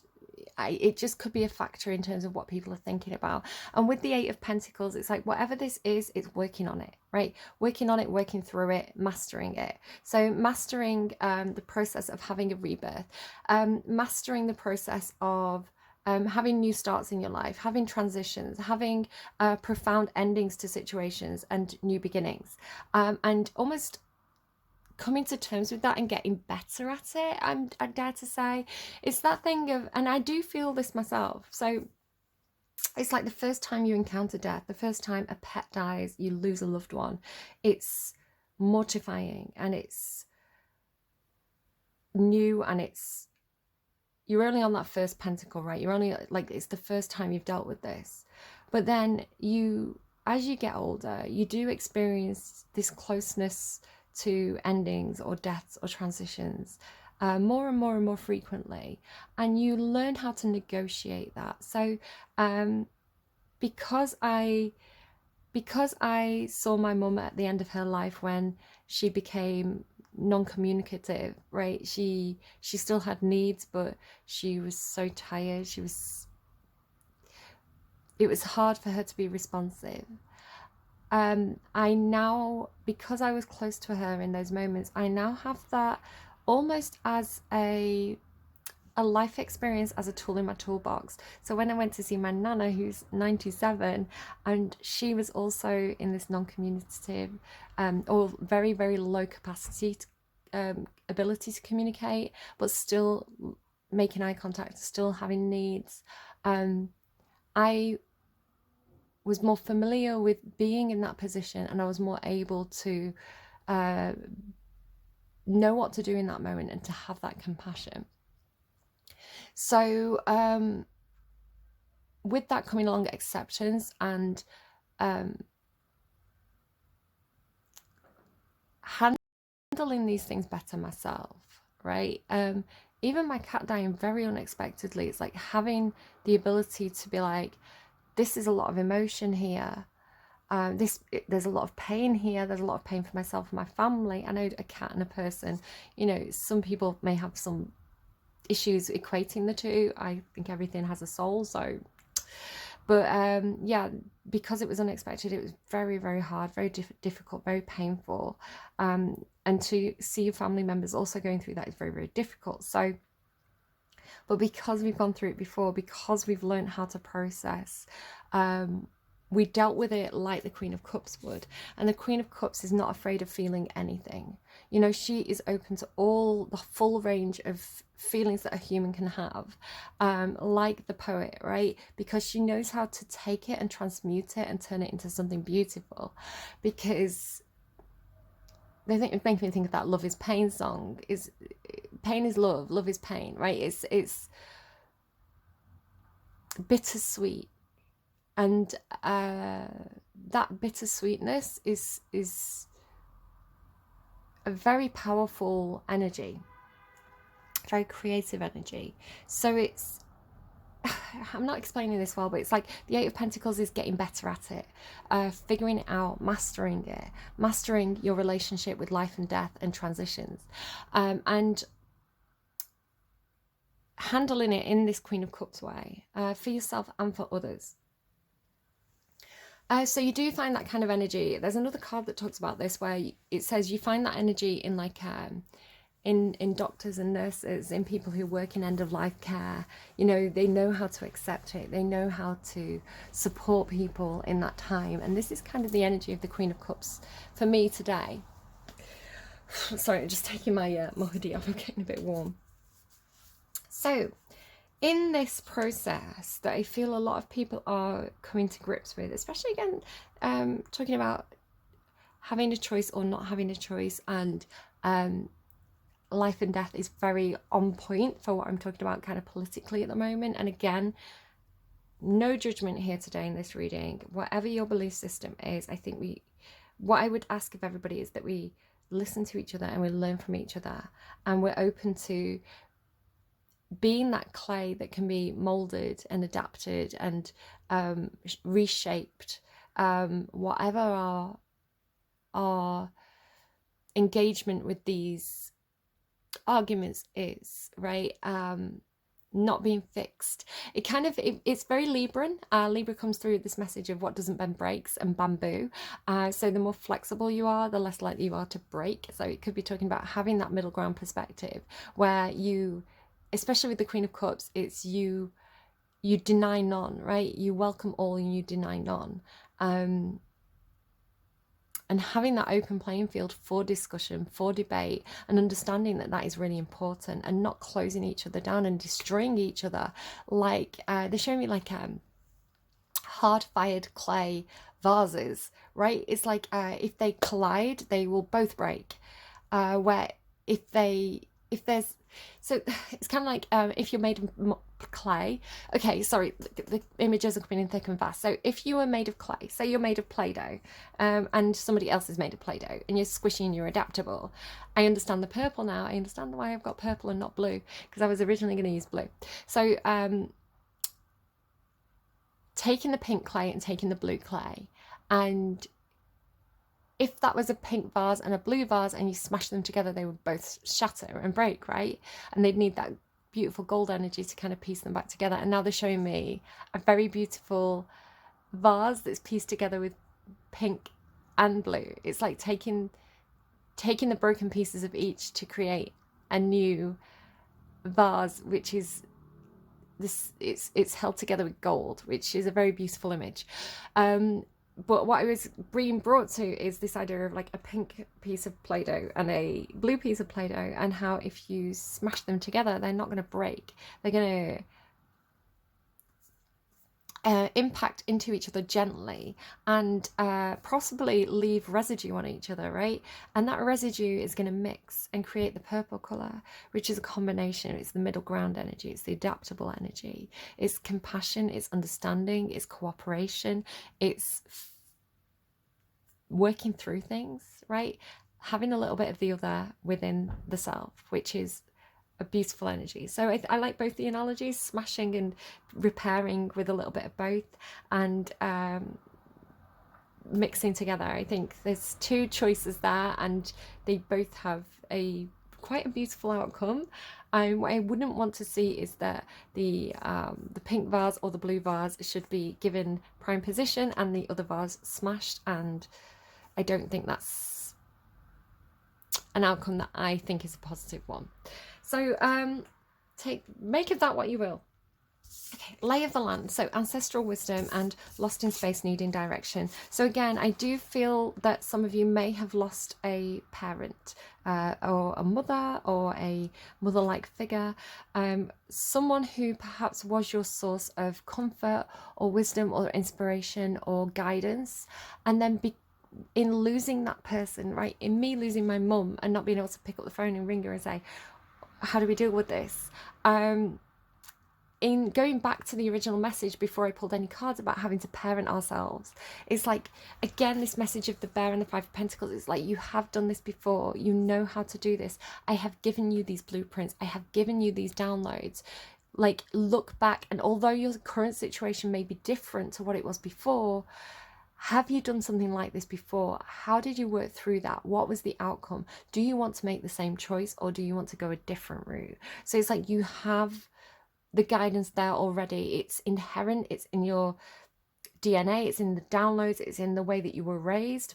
it just could be a factor in terms of what people are thinking about. And with the Eight of Pentacles, it's like whatever this is, it's working on it, right? Working on it, working through it, mastering it. So mastering the process of having a rebirth, mastering the process of having new starts in your life, having transitions, having profound endings to situations and new beginnings, and almost coming to terms with that and getting better at it, I dare to say. It's that thing of, and I do feel this myself, so it's like the first time you encounter death, the first time a pet dies, you lose a loved one, it's mortifying and it's new, and you're only on that first pentacle, right? You're only like, it's the first time you've dealt with this. But then as you get older, you do experience this closeness to endings or deaths or transitions more and more and more frequently, and you learn how to negotiate that. So because I saw my mum at the end of her life when she became non-communicative, right? She still had needs, but she was so tired. It was hard for her to be responsive. I now, because I was close to her in those moments, I now have that almost as a a life experience as a tool in my toolbox. So when I went to see my nana, who's 97, and she was also in this non-communicative or very, very low capacity ability to communicate, but still making eye contact, still having needs. I was more familiar with being in that position, and I was more able to know what to do in that moment and to have that compassion. So with that coming along, acceptance and handling these things better myself, right? Even my cat dying very unexpectedly, it's like having the ability to be like, this is a lot of emotion here. There's a lot of pain here. There's a lot of pain for myself and my family. I know a cat and a person, you know, some people may have some issues equating the two. I think everything has a soul, so. But yeah, because it was unexpected, it was very, very hard, very difficult, very painful. And to see your family members also going through that is very, very difficult. So, but because we've gone through it before, because we've learned how to process, we dealt with it like the Queen of Cups would. And the Queen of Cups is not afraid of feeling anything. You know, she is open to all the full range of feelings that a human can have, like the poet, right? Because she knows how to take it and transmute it and turn it into something beautiful. Because they make me think of that Love is Pain song. Is pain is love, love is pain, right? It's bittersweet. And that bittersweetness is a very powerful energy, very creative energy. So it's, I'm not explaining this well, but it's like the Eight of Pentacles is getting better at it, figuring it out, mastering it, mastering your relationship with life and death and transitions, and handling it in this Queen of Cups way, for yourself and for others. So you do find that kind of energy. There's another card that talks about this where it says you find that energy in like in doctors and nurses, in people who work in end of life care. You know, they know how to accept it. They know how to support people in that time. And this is kind of the energy of the Queen of Cups for me today. Sorry, I'm just taking my my hoodie off. I'm getting a bit warm. So in this process that I feel a lot of people are coming to grips with, especially again, talking about having a choice or not having a choice, and life and death is very on point for what I'm talking about kind of politically at the moment. And again, no judgment here today in this reading. Whatever your belief system is, I think what I would ask of everybody is that we listen to each other and we learn from each other, and we're open to being that clay that can be molded and adapted and reshaped, whatever our engagement with these arguments is, right? Not being fixed. It's very Libran. Libra comes through this message of what doesn't bend breaks, and bamboo. So the more flexible you are, the less likely you are to break. So it could be talking about having that middle ground perspective where you, especially with the Queen of Cups, it's you deny none, right? You welcome all and you deny none. And having that open playing field for discussion, for debate, and understanding that that is really important, and not closing each other down and destroying each other. Like they're showing me like hard-fired clay vases, right? It's like if they collide, they will both break. Where if there's, so it's kind of like if you're made of clay. Okay, sorry, the images are coming in thick and fast. So if you were made of clay, say you're made of Play-Doh, and somebody else is made of Play-Doh, and you're squishy and you're adaptable. I understand the purple now. I understand why I've got purple and not blue, because I was originally going to use blue. So taking the pink clay and taking the blue clay, and if that was a pink vase and a blue vase and you smash them together, they would both shatter and break, right? And they'd need that beautiful gold energy to kind of piece them back together. And now they're showing me a very beautiful vase that's pieced together with pink and blue. It's like taking the broken pieces of each to create a new vase, which is this, it's held together with gold, which is a very beautiful image. But what I was being brought to is this idea of like a pink piece of Play-Doh and a blue piece of Play-Doh, and how if you smash them together, they're not going to break. They're going to impact into each other gently, and possibly leave residue on each other, right? And that residue is going to mix and create the purple color, which is a combination. It's the middle ground energy, it's the adaptable energy, it's compassion, it's understanding, it's cooperation, it's working through things, right? Having a little bit of the other within the self, which is a beautiful energy. So I like both the analogies, smashing and repairing with a little bit of both, and mixing together. I think there's two choices there, and they both have quite a beautiful outcome. What I wouldn't want to see is that the pink vase or the blue vase should be given prime position and the other vase smashed, and I don't think that's an outcome that I think is a positive one. So make of that what you will. Okay, lay of the land. So ancestral wisdom and lost in space, needing direction. So again, I do feel that some of you may have lost a parent, or a mother, or a mother-like figure, someone who perhaps was your source of comfort or wisdom or inspiration or guidance, and then in losing that person, right? In me losing my mum and not being able to pick up the phone and ring her and say, how do we deal with this? In going back to the original message before I pulled any cards about having to parent ourselves, it's like, again, this message of the bear and the 5 of Pentacles, it's like, you have done this before, you know how to do this. I have given you these blueprints, I have given you these downloads. Like, look back, and although your current situation may be different to what it was before, have you done something like this before? How did you work through that? What was the outcome? Do you want to make the same choice, or do you want to go a different route? So it's like you have the guidance there already. It's inherent, it's in your DNA, it's in the downloads, it's in the way that you were raised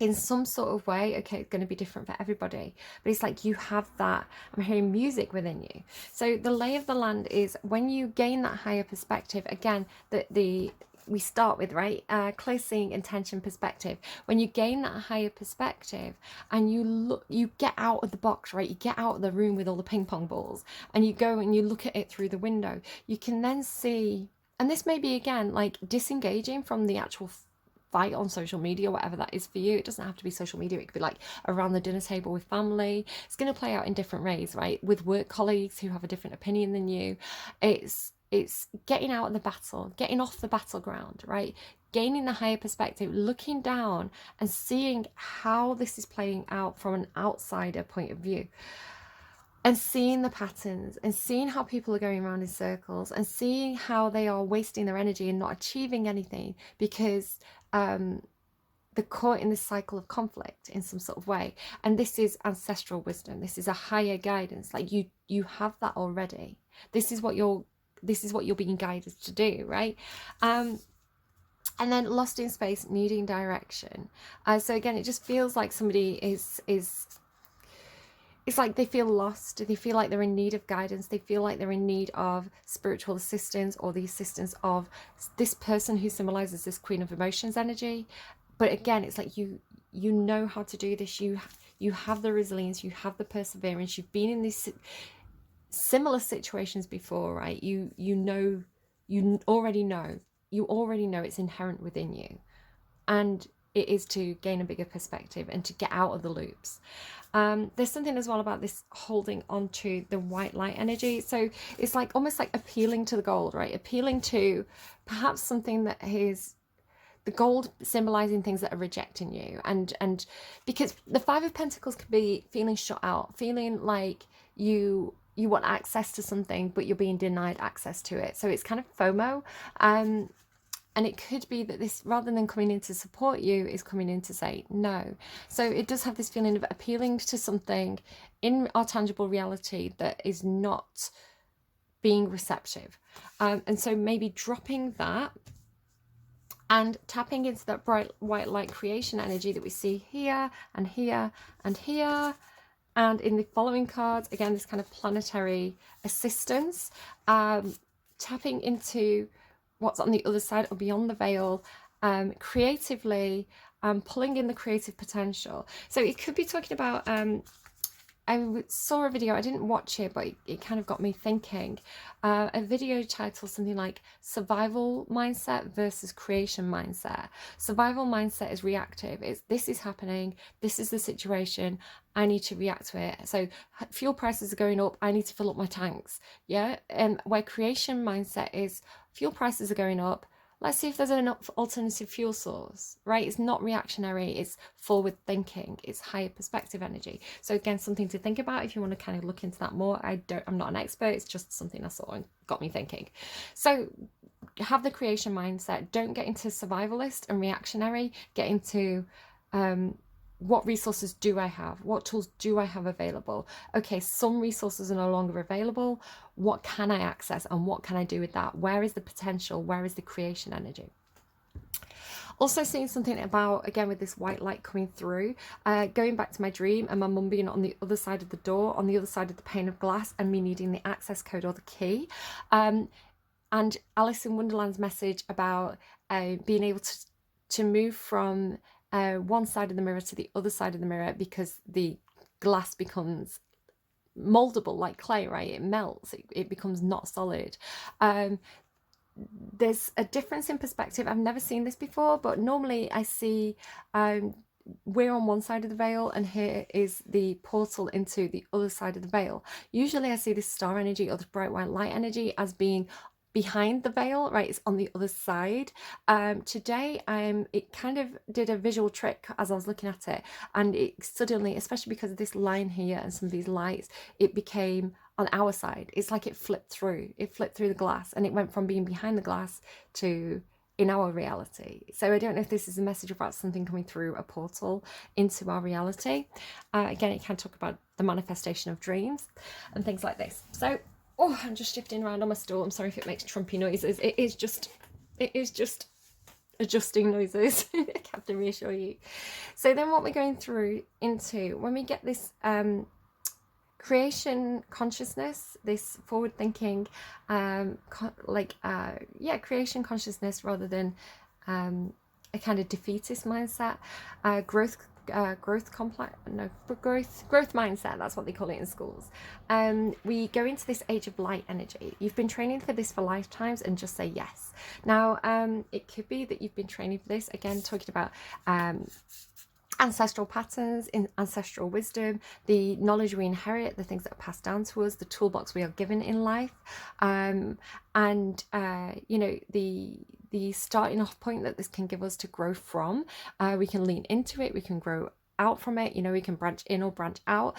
in some sort of way. Okay, it's going to be different for everybody, but it's like you have that. I'm hearing music within you. So the lay of the land is when you gain that higher perspective, again, we start with, right, close seeing, intention, perspective. When you gain that higher perspective and you get out of the box, right, you get out of the room with all the ping pong balls, and you go and you look at it through the window, you can then see, and this may be, again, like disengaging from the actual fight on social media, whatever that is for you. It doesn't have to be social media, it could be like around the dinner table with family. It's going to play out in different ways, right, with work colleagues who have a different opinion than you. It's getting out of the battle, getting off the battleground, right? Gaining the higher perspective, looking down and seeing how this is playing out from an outsider point of view, and seeing the patterns, and seeing how people are going around in circles, and seeing how they are wasting their energy and not achieving anything because they're caught in this cycle of conflict in some sort of way. And this is ancestral wisdom. This is a higher guidance. Like you have that already. This is what you're being guided to do, right? And then lost in space, needing direction. So again, it just feels like somebody is it's like they feel lost, they feel like they're in need of guidance, they feel like they're in need of spiritual assistance, or the assistance of this person who symbolizes this Queen of Emotions energy. But again, it's like you know how to do this, you have the resilience, you have the perseverance, you've been in these similar situations before, right? You already know it's inherent within you, and it is to gain a bigger perspective and to get out of the loops. There's something as well about this holding on to the white light energy. So it's like almost like appealing to the gold, right? Appealing to perhaps something that is the gold symbolizing things that are rejecting you, and because the 5 of Pentacles could be feeling shut out, feeling like you want access to something but you're being denied access to it. So it's kind of FOMO, and it could be that this, rather than coming in to support you, is coming in to say no. So it does have this feeling of appealing to something in our tangible reality that is not being receptive, and so maybe dropping that and tapping into that bright white light creation energy that we see here and here and here, And in the following cards, again, this kind of planetary assistance, tapping into what's on the other side or beyond the veil, creatively, pulling in the creative potential. So it could be talking about, I saw a video, I didn't watch it, but it kind of got me thinking. A video titled something like survival mindset versus creation mindset. Survival mindset is reactive. It's this is happening, this is the situation, I need to react to it. So fuel prices are going up, I need to fill up my tanks. Yeah. And where creation mindset is fuel prices are going up, let's see if there's an alternative fuel source, right? It's not reactionary, it's forward thinking, it's higher perspective energy. So again, something to think about if you want to kind of look into that more. I'm not an expert, it's just something I saw and got me thinking. So have the creation mindset, don't get into survivalist and reactionary, get into what resources do I have? What tools do I have available? Okay, some resources are no longer available. What can I access and what can I do with that? Where is the potential? Where is the creation energy? Also seeing something about, again, with this white light coming through, going back to my dream and my mum being on the other side of the door, on the other side of the pane of glass, and me needing the access code or the key. And Alice in Wonderland's message about being able to move from one side of the mirror to the other side of the mirror because the glass becomes moldable like clay, right? It melts, it becomes not solid. There's a difference in perspective. I've never seen this before, but normally I see we're on one side of the veil and here is the portal into the other side of the veil. Usually I see this star energy or the bright white light energy as being behind the veil, right? It's on the other side. Today it kind of did a visual trick as I was looking at it, and it suddenly, especially because of this line here and some of these lights, it became on our side. It's like it flipped through the glass, and it went from being behind the glass to in our reality. So I don't know if this is a message about something coming through a portal into our reality. Again, it can talk about the manifestation of dreams and things like this. So oh, I'm just shifting around on my stool. I'm sorry if it makes trumpy noises. It is just adjusting noises. I have to reassure you. So then what we're going through into, when we get this creation consciousness, this forward thinking, creation consciousness rather than a kind of defeatist mindset, growth mindset, that's what they call it in schools. We go into this age of light energy. You've been training for this for lifetimes, and just say yes. Now it could be that you've been training for this, again talking about ancestral patterns, in ancestral wisdom, the knowledge we inherit, the things that are passed down to us, the toolbox we are given in life, you know, the starting off point that this can give us to grow from. We can lean into it, we can grow out from it, you know, we can branch in or branch out.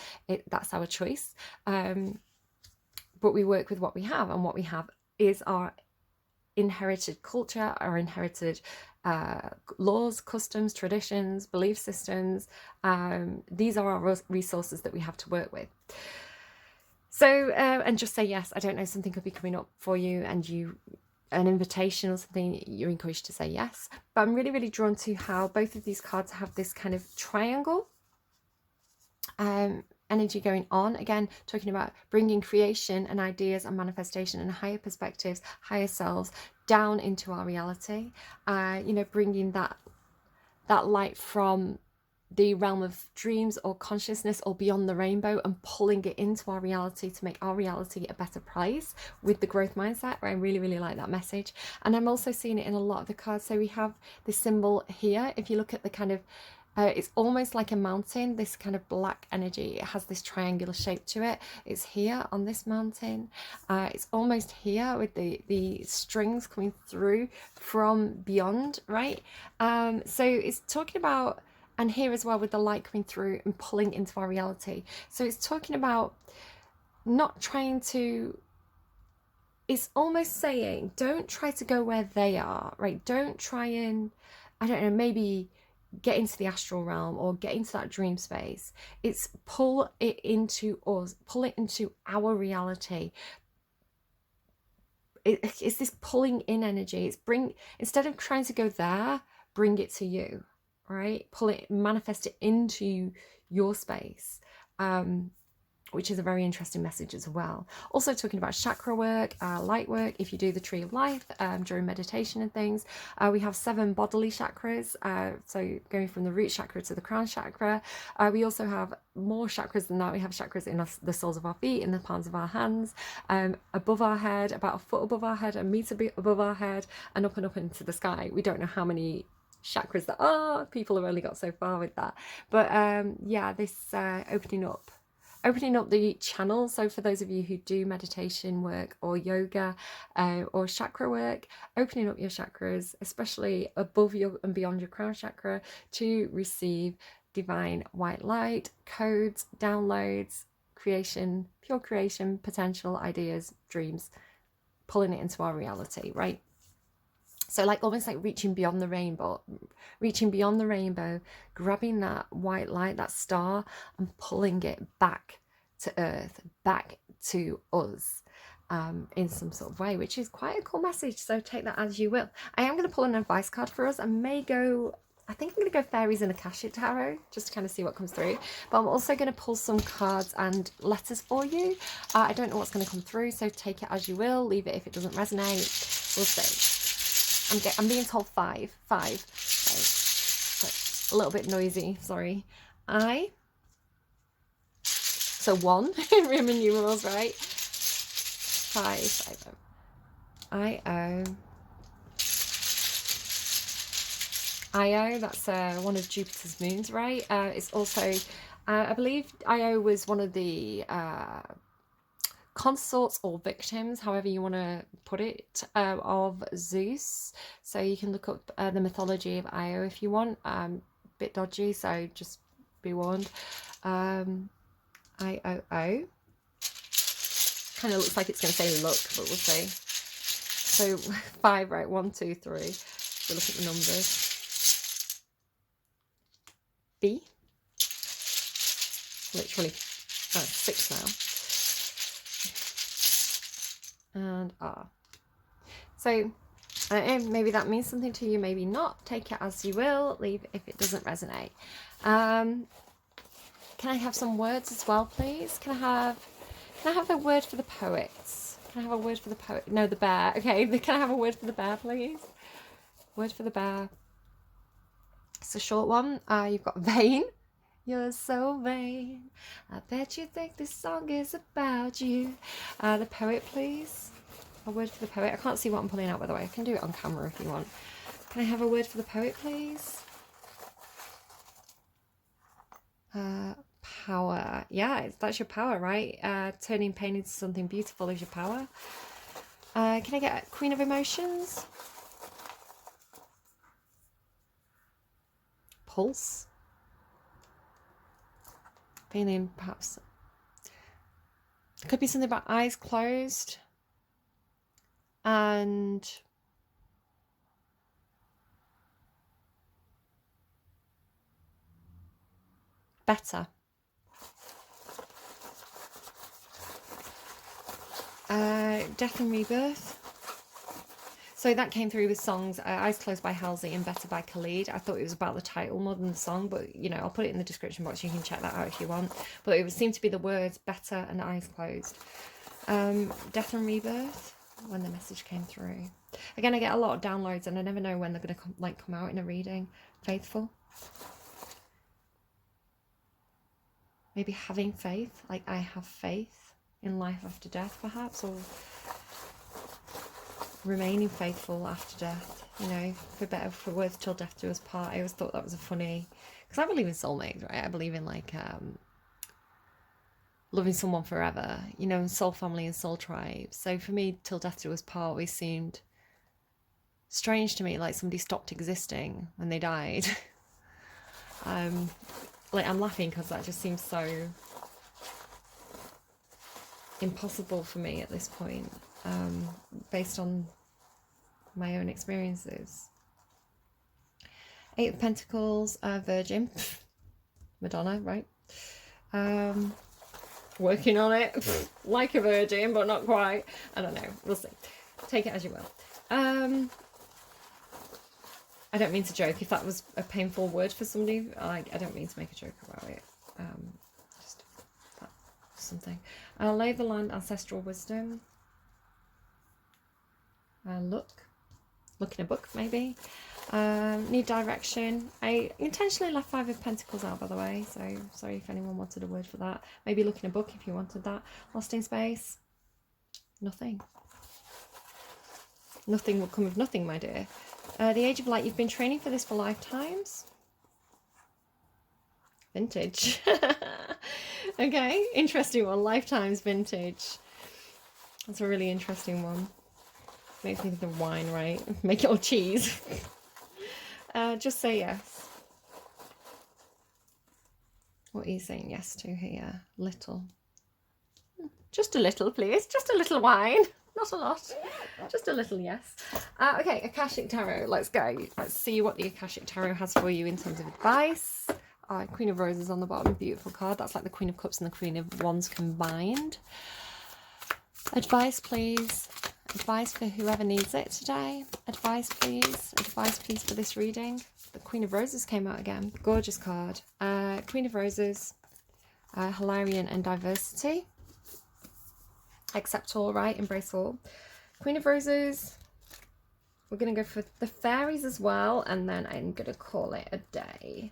That's our choice. But we work with what we have, and what we have is our inherited culture, our inherited laws, customs, traditions, belief systems. These are our resources that we have to work with. So, and just say yes. I don't know, something could be coming up for you, and an invitation or something, you're encouraged to say yes. But I'm really, really drawn to how both of these cards have this kind of triangle energy going on. Again, talking about bringing creation and ideas and manifestation and higher perspectives, higher selves down into our reality. You know, bringing that light from the realm of dreams or consciousness or beyond the rainbow and pulling it into our reality to make our reality a better place with the growth mindset. I really, really like that message. And I'm also seeing it in a lot of the cards. So we have this symbol here. If you look at the kind of it's almost like a mountain, this kind of black energy. It has this triangular shape to it. It's here on this mountain. It's almost here with the strings coming through from beyond, right? So it's talking about, and here as well with the light coming through and pulling into our reality. So it's talking about not trying to, it's almost saying, don't try to go where they are, right? Don't try and, I don't know, maybe get into the astral realm or get into that dream space. It's pull it into us, pull it into our reality. It's this pulling in energy. It's instead of trying to go there, bring it to you, right? Pull it, manifest it into your space. which is a very interesting message as well. Also talking about chakra work, light work, if you do the tree of life during meditation and things. We have 7 bodily chakras, so going from the root chakra to the crown chakra. We also have more chakras than that. We have chakras in the soles of our feet, in the palms of our hands, above our head, about a foot above our head, a meter above our head, and up into the sky. We don't know how many chakras there are. People have only got so far with that. But yeah, this opening up the channel. So for those of you who do meditation work or yoga or chakra work, opening up your chakras, especially above your and beyond your crown chakra, to receive divine white light, codes, downloads, creation, pure creation, potential, ideas, dreams, pulling it into our reality, right? So like almost like reaching beyond the rainbow, grabbing that white light, that star, and pulling it back to earth, back to us in some sort of way, which is quite a cool message. So take that as you will. I am going to pull an advice card for us. I think I'm going to go fairies and Akashic Tarot just to kind of see what comes through. But I'm also going to pull some cards and letters for you. I don't know what's going to come through, so take it as you will. Leave it if it doesn't resonate. We'll see. I'm being told five. So a little bit noisy, sorry. So 1 in Roman numerals, right? 5. Io, that's one of Jupiter's moons, right? It's also, I believe Io was one of the consorts or victims, however you want to put it, of Zeus. So you can look up the mythology of Io if you want. Bit dodgy, so just be warned. IOO. Kind of looks like it's going to say look, but we'll see. So 5, right? 1, 2, 3. We'll look at the numbers. B. Literally 6 now. And R. So maybe that means something to you, maybe not. Take it as you will. Leave if it doesn't resonate. Can I have some words as well, please? Can I have a word for the poets? Can I have a word for the poet? No, the bear. Okay, can I have a word for the bear, please? Word for the bear. It's a short one. You've got vain. You're so vain. I bet you think this song is about you. The poet, please. A word for the poet. I can't see what I'm pulling out, by the way. I can do it on camera if you want. Can I have a word for the poet, please? Power. Yeah, that's your power, right? Turning pain into something beautiful is your power. Can I get Queen of Emotions? Pulse. Feeling perhaps. It could be something about eyes closed. And better. Death and Rebirth. So that came through with songs Eyes Closed by Halsey and Better by Khalid. I thought it was about the title more than the song, but you know, I'll put it in the description box. You can check that out if you want. But it would seem to be the words better and eyes closed. Death and Rebirth, when the message came through. Again, I get a lot of downloads and I never know when they're going to come out in a reading. Faithful. Maybe having faith, like I have faith in life after death, perhaps, or remaining faithful after death, you know, for better, for worse, till death do us part. I always thought that was a funny, because I believe in soulmates, right? I believe in like loving someone forever, you know, soul family and soul tribe. So for me, till death do us part always seemed strange to me, like somebody stopped existing when they died. Like I'm laughing because that just seems so impossible for me at this point, based on my own experiences. 8 of Pentacles, Virgin, Madonna, right? Working on it, like a virgin, but not quite. I don't know. We'll see. Take it as you will. I don't mean to joke. If that was a painful word for somebody, I don't mean to make a joke about it. Just something. Lay of the land, ancestral wisdom. Look in a book, maybe. Need direction. I intentionally left 5 of Pentacles out, by the way, so sorry if anyone wanted a word for that. Maybe look in a book if you wanted that. Lost in space. Nothing. Nothing will come of nothing, my dear. The Age of Light. You've been training for this for lifetimes. Vintage. Okay, interesting one. Lifetimes vintage. That's a really interesting one. Makes me think of wine, right? Make it all cheese. Just say yes. What are you saying yes to here? Little. Just a little, please. Just a little wine. Not a lot. Just a little yes. Okay, Akashic Tarot. Let's go. Let's see what the Akashic Tarot has for you in terms of advice. Queen of Roses on the bottom. Beautiful card. That's like the Queen of Cups and the Queen of Wands combined. Advice, please. Advice for whoever needs it today. Advice, please. Advice, please, for this reading. The Queen of Roses came out again. Gorgeous card. Queen of Roses. Hilarion and diversity. Accept all, right? Embrace all. Queen of Roses. We're going to go for the fairies as well. And then I'm going to call it a day.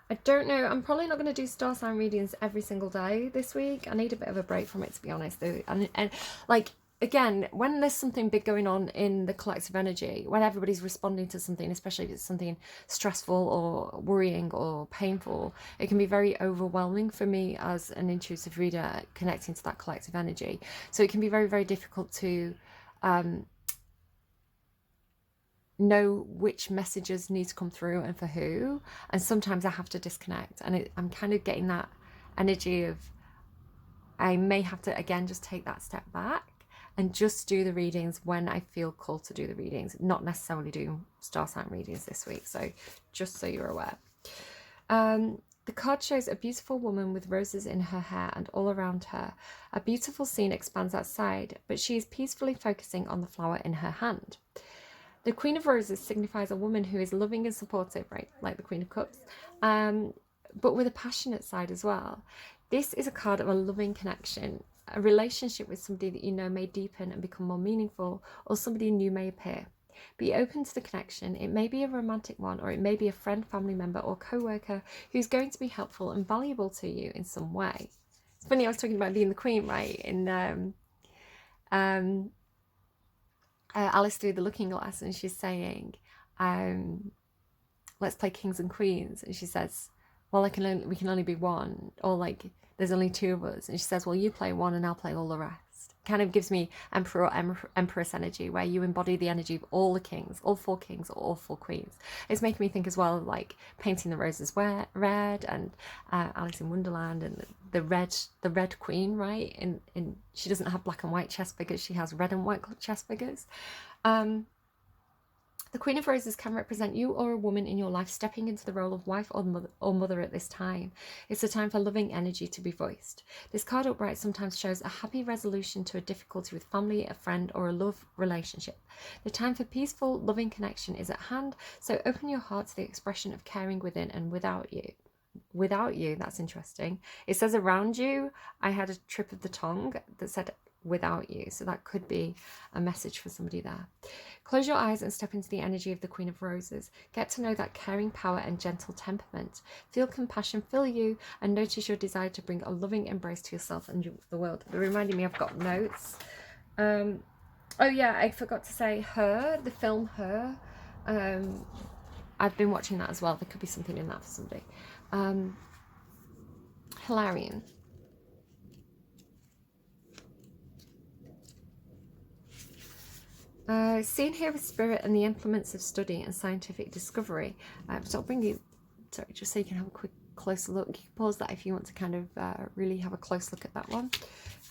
I don't know. I'm probably not going to do star sign readings every single day this week. I need a bit of a break from it, to be honest. And like, again, when there's something big going on in the collective energy, when everybody's responding to something, especially if it's something stressful or worrying or painful, it can be very overwhelming for me as an intuitive reader connecting to that collective energy. So it can be very, very difficult to know which messages need to come through and for who, and sometimes I have to disconnect, and I'm kind of getting that energy of I may have to again just take that step back and just do the readings when I feel called to do the readings, not necessarily doing star sign readings this week. So just so you're aware. The card shows a beautiful woman with roses in her hair and all around her. A beautiful scene expands outside, but she is peacefully focusing on the flower in her hand. The Queen of Roses signifies a woman who is loving and supportive, right? Like the Queen of Cups, but with a passionate side as well. This is a card of a loving connection. A relationship with somebody that you know may deepen and become more meaningful, or somebody new may appear. Be open to the connection. It may be a romantic one, or it may be a friend, family member, or co-worker who's going to be helpful and valuable to you in some way. It's funny, I was talking about being the queen, right? In Alice Through the Looking Glass, and she's saying, let's play kings and queens, and she says, well, we can only be one, or like there's only 2 of us, and she says, well, you play one and I'll play all the rest. Kind of gives me emperor or empress energy, where you embody the energy of all the kings, all 4 kings or all 4 queens. It's making me think as well, like painting the roses red, and Alice in Wonderland, and the red queen, right? In she doesn't have black and white chess figures, she has red and white chess figures. The Queen of Roses can represent you or a woman in your life stepping into the role of wife or mother at this time. It's a time for loving energy to be voiced. This card upright sometimes shows a happy resolution to a difficulty with family, a friend, or a love relationship. The time for peaceful, loving connection is at hand, so open your heart to the expression of caring within and without you. Without you, that's interesting. It says around you. I had a trip of the tongue that said without you, so that could be a message for somebody there. Close your eyes and step into the energy of the Queen of Roses. Get to know that caring power and gentle temperament. Feel compassion fill you, and notice your desire to bring a loving embrace to yourself and the world. It reminded me, I've got notes. Oh yeah, I forgot to say Her, the film Her. I've been watching that as well. There could be something in that for somebody. Hilarion. Seen here with spirit and the implements of study and scientific discovery. So I'll bring you, sorry, just so you can have a quick closer look. You can pause that if you want to kind of really have a close look at that one.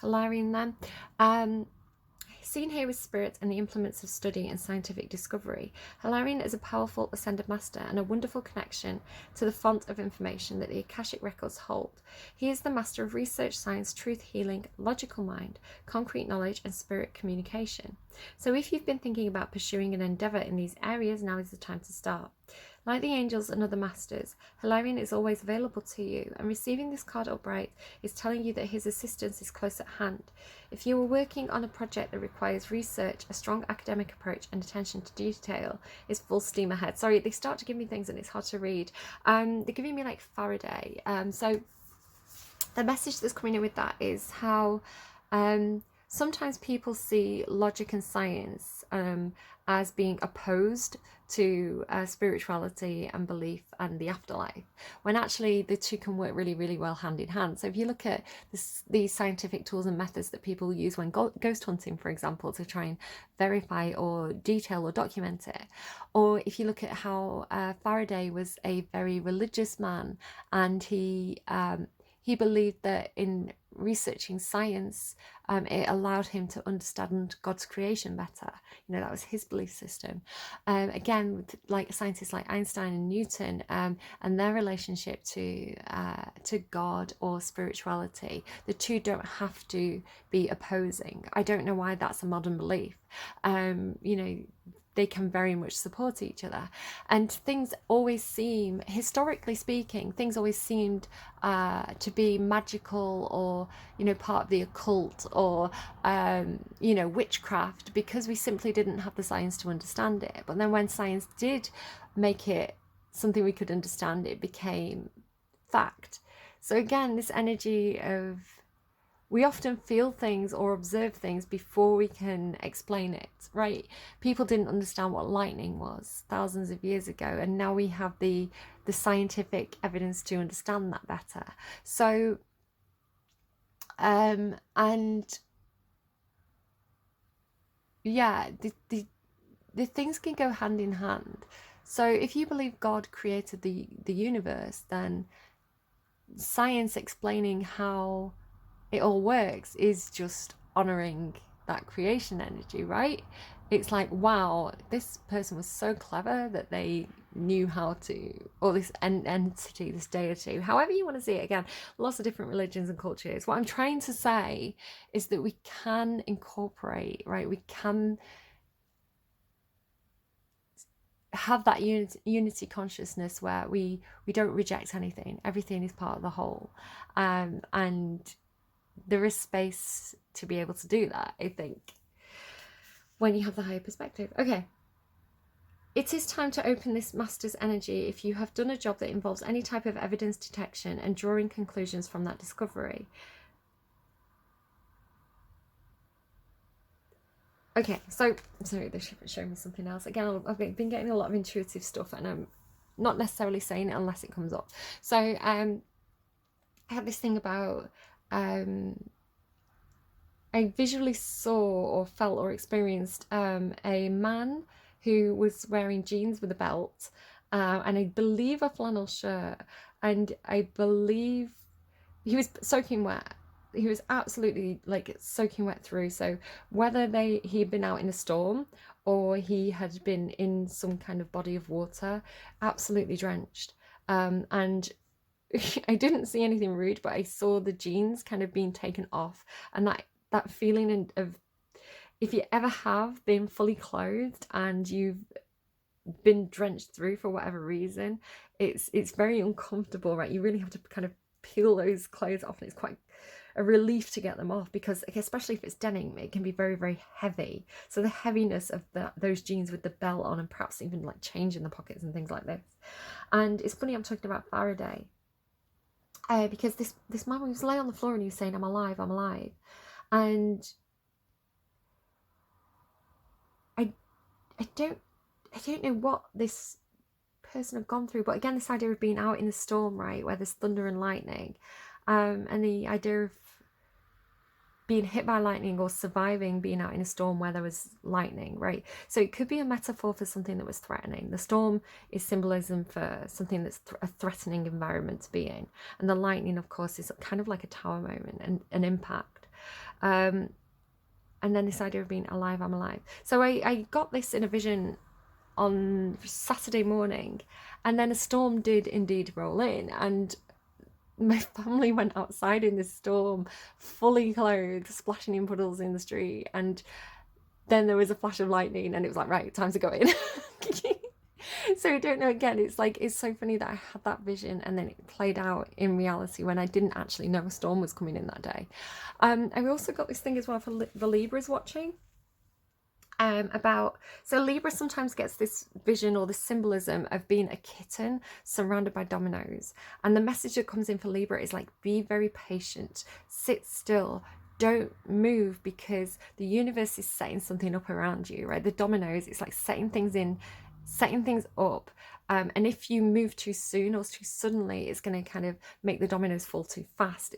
Hilarion then. Seen here with spirit and the implements of study and scientific discovery. Hilarion is a powerful ascended master and a wonderful connection to the font of information that the Akashic records hold. He is the master of research, science, truth, healing, logical mind, concrete knowledge, and spirit communication. So if you've been thinking about pursuing an endeavour in these areas, now is the time to start. Like the angels and other masters, Hilarion is always available to you, and receiving this card upright is telling you that his assistance is close at hand. If you are working on a project that requires research, a strong academic approach and attention to detail is full steam ahead. Sorry, they start to give me things and it's hard to read. They're giving me like Faraday. So the message that's coming in with that is how sometimes people see logic and science as being opposed to spirituality and belief and the afterlife, when actually the two can work really, really well hand in hand. So if you look at these scientific tools and methods that people use when ghost hunting, for example, to try and verify or detail or document it, or if you look at how Faraday was a very religious man, and he believed that in researching science, it allowed him to understand God's creation better. You know, that was his belief system. Again, with like scientists like Einstein and Newton, and their relationship to God or spirituality, the two don't have to be opposing. I don't know why that's a modern belief. You know, they can very much support each other, and things always seem, historically speaking, things always seemed to be magical, or you know, part of the occult, or you know, witchcraft, because we simply didn't have the science to understand it. But then when science did make it something we could understand, it became fact. So again, this energy of, we often feel things or observe things before we can explain it, right? People didn't understand what lightning was thousands of years ago, and now we have the scientific evidence to understand that better. So, and yeah, the things can go hand in hand. So if you believe God created the universe, then science explaining how it all works is just honoring that creation energy, right? It's like, wow, this person was so clever that they knew how to, or this entity, this deity, however you want to see it. Again, lots of different religions and cultures. What I'm trying to say is that we can incorporate, right? We can have that unity consciousness where we don't reject anything. Everything is part of the whole, and there is space to be able to do that, I think, when you have the higher perspective. Okay. It is time to open this master's energy if you have done a job that involves any type of evidence detection and drawing conclusions from that discovery. Okay, so sorry, they should show me something else. Again, I've been getting a lot of intuitive stuff, and I'm not necessarily saying it unless it comes up. So I had this thing about I visually saw or felt or experienced a man who was wearing jeans with a belt, and I believe a flannel shirt, and I believe he was soaking wet. He was absolutely like soaking wet through. So whether he'd been out in a storm or he had been in some kind of body of water, absolutely drenched. And I didn't see anything rude, but I saw the jeans kind of being taken off, and that feeling of, if you ever have been fully clothed and you've been drenched through for whatever reason, it's very uncomfortable, right? You really have to kind of peel those clothes off, and it's quite a relief to get them off, because especially if it's denim, it can be very, very heavy. So the heaviness of those jeans with the belt on, and perhaps even like change in the pockets and things like this. And it's funny I'm talking about Faraday, because this man was laying on the floor and he was saying, I'm alive, I'm alive. And I don't know what this person had gone through, but again, this idea of being out in the storm, right, where there's thunder and lightning, and the idea of being hit by lightning or surviving being out in a storm where there was lightning, right? So it could be a metaphor for something that was threatening. The storm is symbolism for something that's a threatening environment to be in, and the lightning, of course, is kind of like a tower moment and an impact. And then this idea of being alive, I'm alive. So I got this in a vision on Saturday morning, and then a storm did indeed roll in, and my family went outside in this storm, fully clothed, splashing in puddles in the street, and then there was a flash of lightning, and it was like, right, time to go in. So I don't know, again, it's like, it's so funny that I had that vision and then it played out in reality when I didn't actually know a storm was coming in that day. And we also got this thing as well for the Libras watching. About, so Libra sometimes gets this vision or this symbolism of being a kitten surrounded by dominoes, and the message that comes in for Libra is like, be very patient, sit still, don't move, because the universe is setting something up around you, right? The dominoes, it's like setting things up, and if you move too soon or too suddenly, it's going to kind of make the dominoes fall too fast.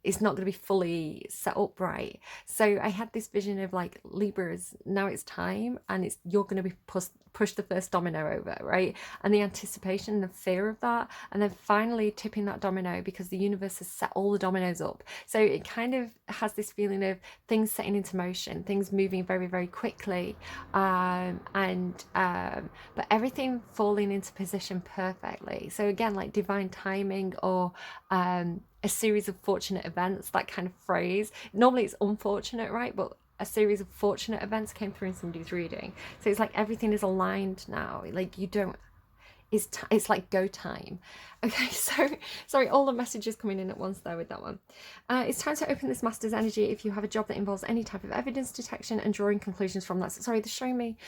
It's not going to be fully set up right. So I had this vision of like, Libras, now it's time, and you're going to be pushed the first domino over, right? And the anticipation, the fear of that, and then finally tipping that domino because the universe has set all the dominoes up. So it kind of has this feeling of things setting into motion, things moving very, very quickly, but everything falling into position perfectly. So again, like divine timing, or a series of fortunate events, that kind of phrase. Normally it's unfortunate, right? But a series of fortunate events came through in somebody's reading. So it's like everything is aligned now. Like you don't, it's like go time. Okay, so sorry, all the messages coming in at once there with that one. It's time to open this master's energy if you have a job that involves any type of evidence detection and drawing conclusions from that. Sorry, they're showing me,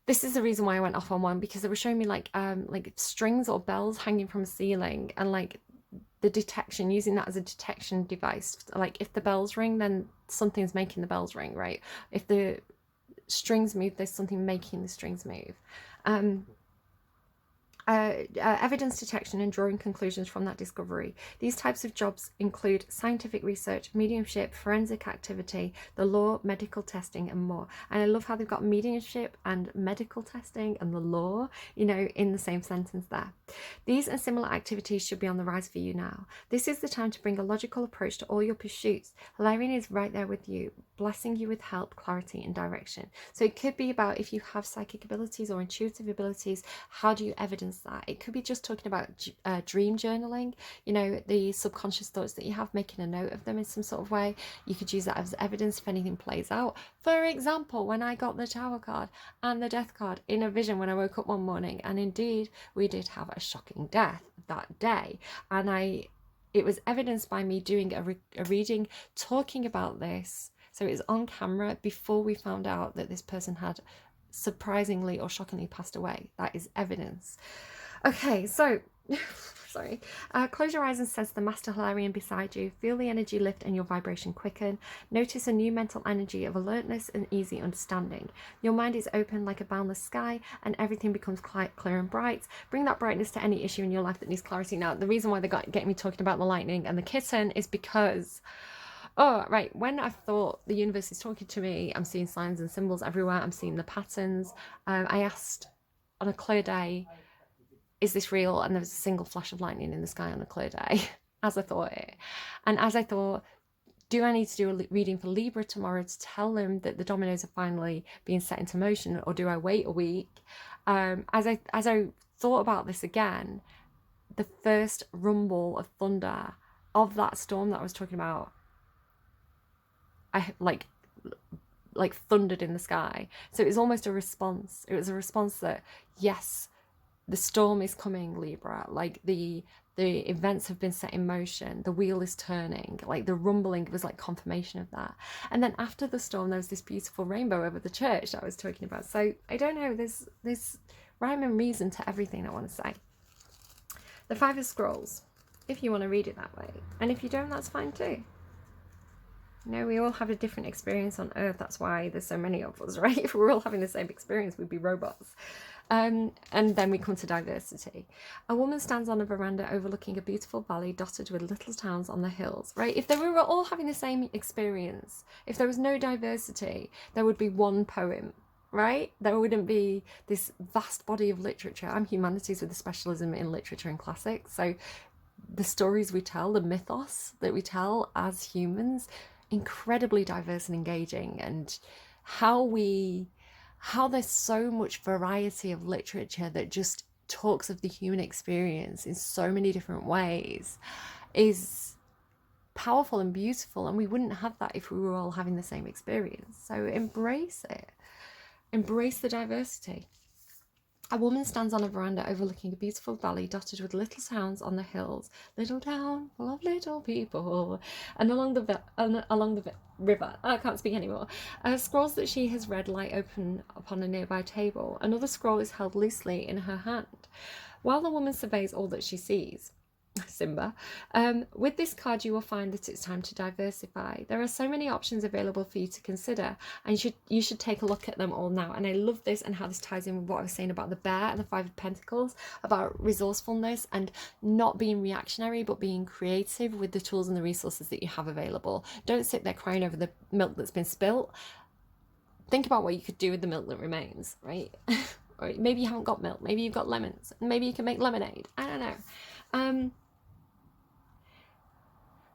this is the reason why I went off on one, because they were showing me like strings or bells hanging from a ceiling, and like the detection, using that as a detection device. Like if the bells ring, then something's making the bells ring, right? If the strings move, there's something making the strings move. Evidence detection and drawing conclusions from that discovery. These types of jobs include scientific research, mediumship, forensic activity, the law, medical testing, and more. And I love how they've got mediumship and medical testing and the law, you know, in the same sentence there. These and similar activities should be on the rise for you now. This is the time to bring a logical approach to all your pursuits. Hilarion is right there with you, blessing you with help, clarity, and direction. So it could be about, if you have psychic abilities or intuitive abilities, how do you evidence that? It could be just talking about dream journaling, you know, the subconscious thoughts that you have, making a note of them in some sort of way. You could use that as evidence if anything plays out. For example, when I got the Tower card and the Death card in a vision when I woke up one morning, and indeed we did have a shocking death that day, and it was evidenced by me doing a reading talking about this. So it was on camera before we found out that this person had surprisingly or shockingly passed away. That is evidence. Okay, so sorry. Close your eyes and sense the Master Hilarion beside you. Feel the energy lift and your vibration quicken. Notice a new mental energy of alertness and easy understanding. Your mind is open like a boundless sky, and everything becomes clear and bright. Bring that brightness to any issue in your life that needs clarity. Now, the reason why they got getting me talking about the lightning and the kitten is because, oh, right, when I thought the universe is talking to me, I'm seeing signs and symbols everywhere. I'm seeing the patterns. I asked on a clear day, is this real? And there was a single flash of lightning in the sky on a clear day, as I thought it. And as I thought, do I need to do a reading for Libra tomorrow to tell them that the dominoes are finally being set into motion, or do I wait a week? As I thought about this again, the first rumble of thunder of that storm that I was talking about, I like thundered in the sky. So it was almost a response. It was a response that, yes, the storm is coming, Libra. Like the events have been set in motion. The wheel is turning. Like the rumbling was like confirmation of that. And then after the storm, there was this beautiful rainbow over the church that I was talking about. So I don't know. There's rhyme and reason to everything I want to say. The Five of Scrolls, if you want to read it that way. And if you don't, that's fine too. You know, we all have a different experience on Earth. That's why there's so many of us, right? If we're all having the same experience, we'd be robots. And then we come to diversity. A woman stands on a veranda overlooking a beautiful valley dotted with little towns on the hills, right? If we were all having the same experience, if there was no diversity, there would be one poem, right? There wouldn't be this vast body of literature. I'm humanities with a specialism in literature and classics. So the stories we tell, the mythos that we tell as humans, incredibly diverse and engaging. And how there's so much variety of literature that just talks of the human experience in so many different ways is powerful and beautiful, and we wouldn't have that if we were all having the same experience. So embrace it. Embrace the diversity. A woman stands on a veranda overlooking a beautiful valley dotted with little towns on the hills. Little town full of little people. And along the river, I can't speak anymore, scrolls that she has read lie open upon a nearby table. Another scroll is held loosely in her hand. While the woman surveys all that she sees, Simba. With this card, you will find that it's time to diversify. There are so many options available for you to consider, and you should take a look at them all now. And I love this and how this ties in with what I was saying about the bear and the Five of Pentacles, about resourcefulness and not being reactionary, but being creative with the tools and the resources that you have available. Don't sit there crying over the milk that's been spilt. Think about what you could do with the milk that remains, right? Or maybe you haven't got milk, maybe you've got lemons, maybe you can make lemonade. I don't know.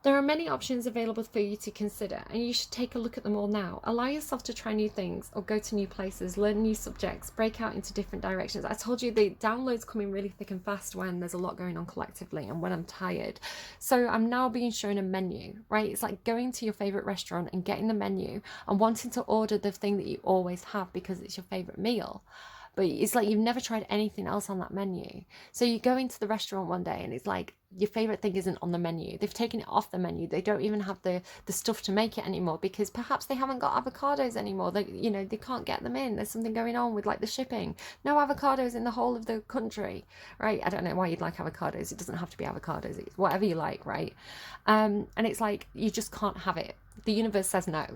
There are many options available for you to consider, and you should take a look at them all now. Allow yourself to try new things or go to new places, learn new subjects, break out into different directions. I told you the downloads come in really thick and fast when there's a lot going on collectively and when I'm tired. So I'm now being shown a menu, right? It's like going to your favorite restaurant and getting the menu and wanting to order the thing that you always have because it's your favorite meal. But it's like you've never tried anything else on that menu. So you go into the restaurant one day and it's like your favourite thing isn't on the menu. They've taken it off the menu. They don't even have the stuff to make it anymore because perhaps they haven't got avocados anymore. They can't get them in. There's something going on with like the shipping. No avocados in the whole of the country, right? I don't know why you'd like avocados. It doesn't have to be avocados. It's whatever you like, right? And it's like you just can't have it. The universe says no.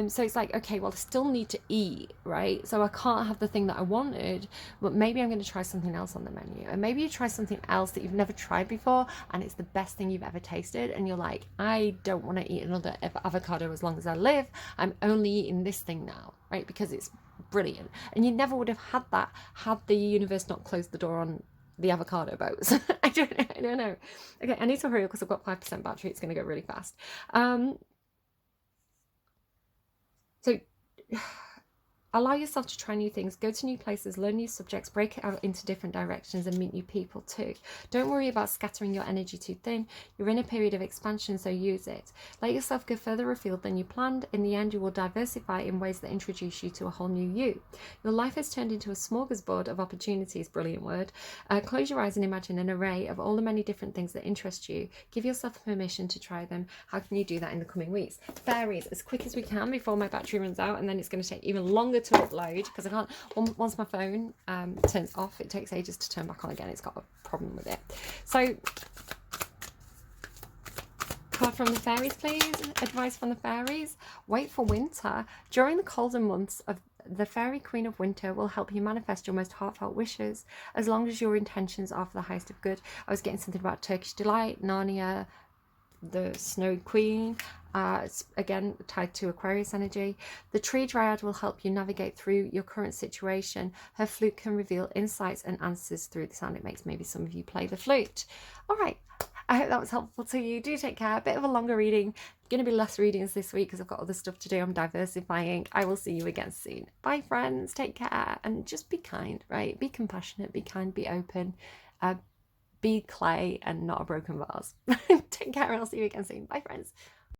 So it's like, okay, well, I still need to eat, right? So I can't have the thing that I wanted, but maybe I'm going to try something else on the menu. And maybe you try something else that you've never tried before and it's the best thing you've ever tasted. And you're like, I don't want to eat another avocado as long as I live. I'm only eating this thing now, right? Because it's brilliant. And you never would have had that had the universe not closed the door on the avocado boats. I don't know. Okay, I need to hurry up because I've got 5% battery. It's going to go really fast. So allow yourself to try new things, go to new places, learn new subjects, break it out into different directions and meet new people too. Don't worry about scattering your energy too thin. You're in a period of expansion, so use it. Let yourself go further afield than you planned. In the end, you will diversify in ways that introduce you to a whole new you. Your life has turned into a smorgasbord of opportunities, brilliant word. Close your eyes and imagine an array of all the many different things that interest you. Give yourself permission to try them. How can you do that in the coming weeks? Fairies, as quick as we can before my battery runs out, and then it's going to take even longer to upload because I can't. Once my phone turns off, it takes ages to turn back on again. It's got a problem with it. So, card from the fairies, please. Advice from the fairies. Wait for winter. During the colder months of the fairy queen of winter will help you manifest your most heartfelt wishes as long as your intentions are for the highest of good. I was getting something about Turkish delight, Narnia, the Snow Queen, it's again tied to Aquarius energy. The tree dryad will help you navigate through your current situation. Her flute can reveal insights and answers through the sound it makes. Maybe some of you play the flute. All right, I hope that was helpful to you. Do take care. A bit of a longer reading. Going to be less readings this week because I've got other stuff to do. I'm diversifying. I will see you again soon. Bye friends, take care, and just be kind, right? Be compassionate, be kind, be open, be clay and not a broken vase. Take care and I'll see you again soon. Bye friends.